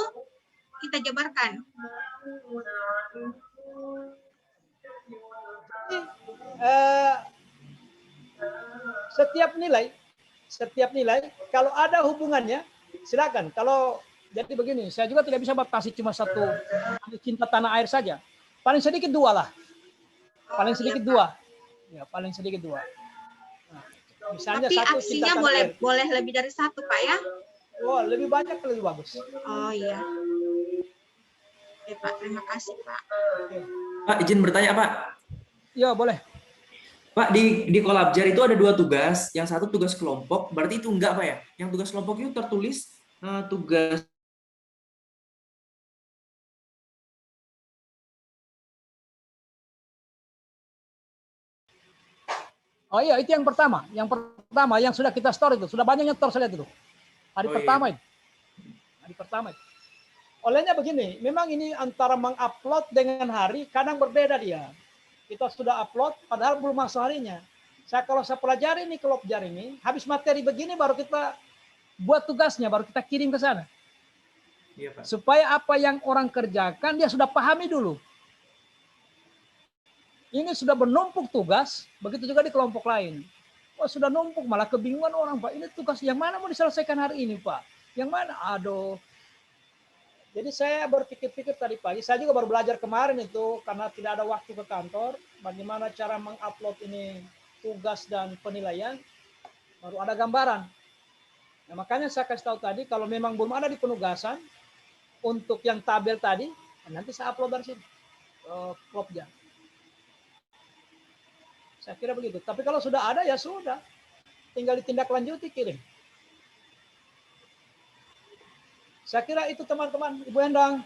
kita jabarkan? Setiap nilai kalau ada hubungannya silakan. Kalau jadi begini, saya juga tidak bisa batasi cuma satu cinta tanah air saja. Paling sedikit 2 lah. Paling sedikit 2. Ya, paling sedikit 2. Nah, misalnya Tapi satu aksinya cinta tanah air. boleh lebih dari 1, Pak ya? Oh, lebih banyak lebih bagus. Oh iya. Oke, Pak, terima kasih, Pak. Pak, izin bertanya, Pak. Ya, boleh. Pak, di Kolabjar itu ada 2 tugas. Yang satu tugas kelompok, berarti itu enggak, Pak ya? Yang tugas kelompok itu tertulis tugas. Oh iya, itu yang pertama. Yang sudah kita store itu. Sudah banyak nyetor saya lihat itu. Hari pertama itu. Hari pertama itu. Olehnya begini, memang ini antara mengupload dengan hari kadang berbeda dia. Kita sudah upload, padahal belum masuk harinya. Kalau saya pelajari ini Kolabjar ini, habis materi begini baru kita buat tugasnya, baru kita kirim ke sana. Iya, Pak. Supaya apa yang orang kerjakan dia sudah pahami dulu. Ini sudah menumpuk tugas, begitu juga di kelompok lain. Wah, sudah numpuk, malah kebingungan orang, Pak. Ini tugas yang mana mau diselesaikan hari ini, Pak? Yang mana? Aduh. Jadi saya berpikir-pikir tadi pagi, saya juga baru belajar kemarin itu, karena tidak ada waktu ke kantor, bagaimana cara mengupload ini tugas dan penilaian, baru ada gambaran. Nah, makanya saya kasih tahu tadi, kalau memang belum ada di penugasan, untuk yang tabel tadi, nanti saya upload dari sini. Kolabjar. Saya kira begitu. Tapi kalau sudah ada, ya sudah. Tinggal ditindaklanjuti, kirim. Saya kira itu teman-teman. Ibu Endang.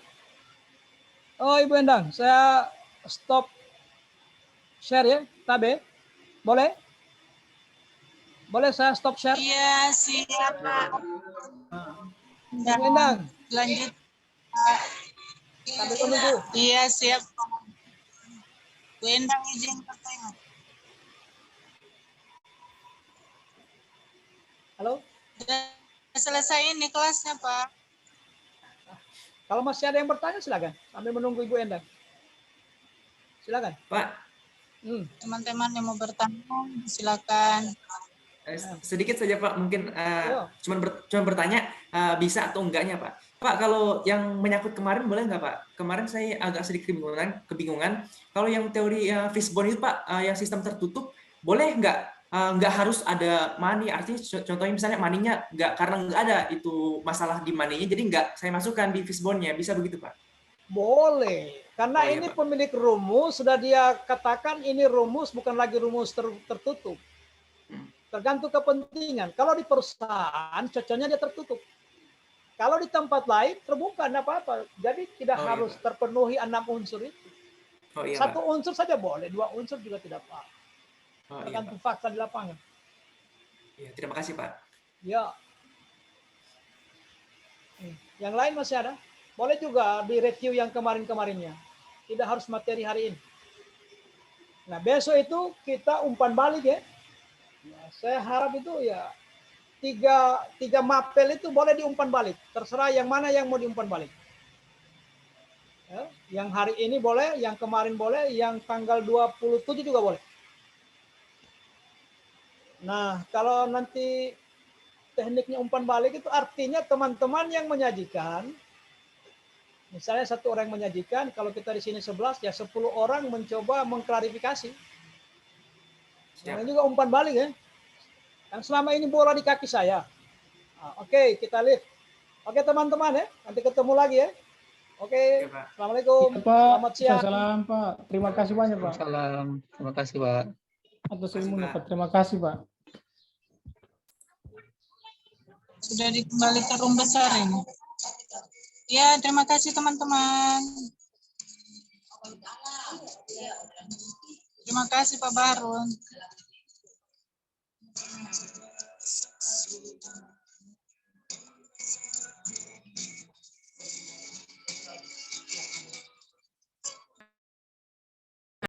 Oh, Ibu Endang. Saya stop share ya, Tabe. Boleh? Boleh saya stop share? Iya, siap, Pak. Ibu Endang. Lanjut. Sambil menunggu. Iya, siap. Bu Endang izin bertanya. Halo? Sudah selesai ini kelasnya, Pak. Kalau masih ada yang bertanya, silakan. Sambil menunggu Ibu Endang. Silakan. Pak, Teman-teman yang mau bertanya, silakan. sedikit saja, Pak. Mungkin cuma bertanya bisa atau enggaknya, Pak. Pak, kalau yang menyangkut kemarin boleh nggak, Pak? Kemarin saya agak sedikit kebingungan. Kalau yang teori fishbone itu, Pak, yang sistem tertutup, boleh nggak harus ada money? Artinya contohnya misalnya money-nya nggak, karena nggak ada itu masalah di money-nya, jadi nggak saya masukkan di fishbone-nya. Bisa begitu, Pak? Boleh. Karena Oh, iya, ini Pak. pemilik rumus, sudah dia katakan ini rumus, bukan lagi rumus tertutup. Tergantung kepentingan. Kalau di perusahaan, cocoknya dia tertutup. Kalau di tempat lain, terbuka, tidak apa-apa. Jadi tidak harus terpenuhi 6 unsur itu. Oh, iya, Satu Pak. unsur saja boleh, 2 unsur juga tidak apa-apa. Oh, iya, Tergantung Pak. fakta di lapangan. Iya, terima kasih, Pak. Ya. Yang lain masih ada? Boleh juga di review yang kemarin-kemarinnya. Tidak harus materi hari ini. Nah, besok itu kita umpan balik ya. Nah, saya harap itu ya tiga mapel itu boleh diumpan balik. Terserah yang mana yang mau diumpan balik. Ya, yang hari ini boleh, yang kemarin boleh, yang tanggal 27 juga boleh. Nah, kalau nanti tekniknya umpan balik itu artinya teman-teman yang menyajikan, misalnya satu orang yang menyajikan, kalau kita di sini 11, ya 10 orang mencoba mengklarifikasi. Nah, juga umpan balik ya. Yang selama ini bola di kaki saya. Nah, oke, kita lihat. Oke teman-teman ya, nanti ketemu lagi ya. Oke, Assalamualaikum. Ya, Pak. Selamat siang. Salam, Pak. Terima kasih banyak, Pak. Salam. Terima kasih, Pak. Atas ilmunya, Pak. Terima kasih, Pak. Sudah dikembali ke room besar ini. Ya, terima kasih teman-teman. Terima kasih Pak Barun.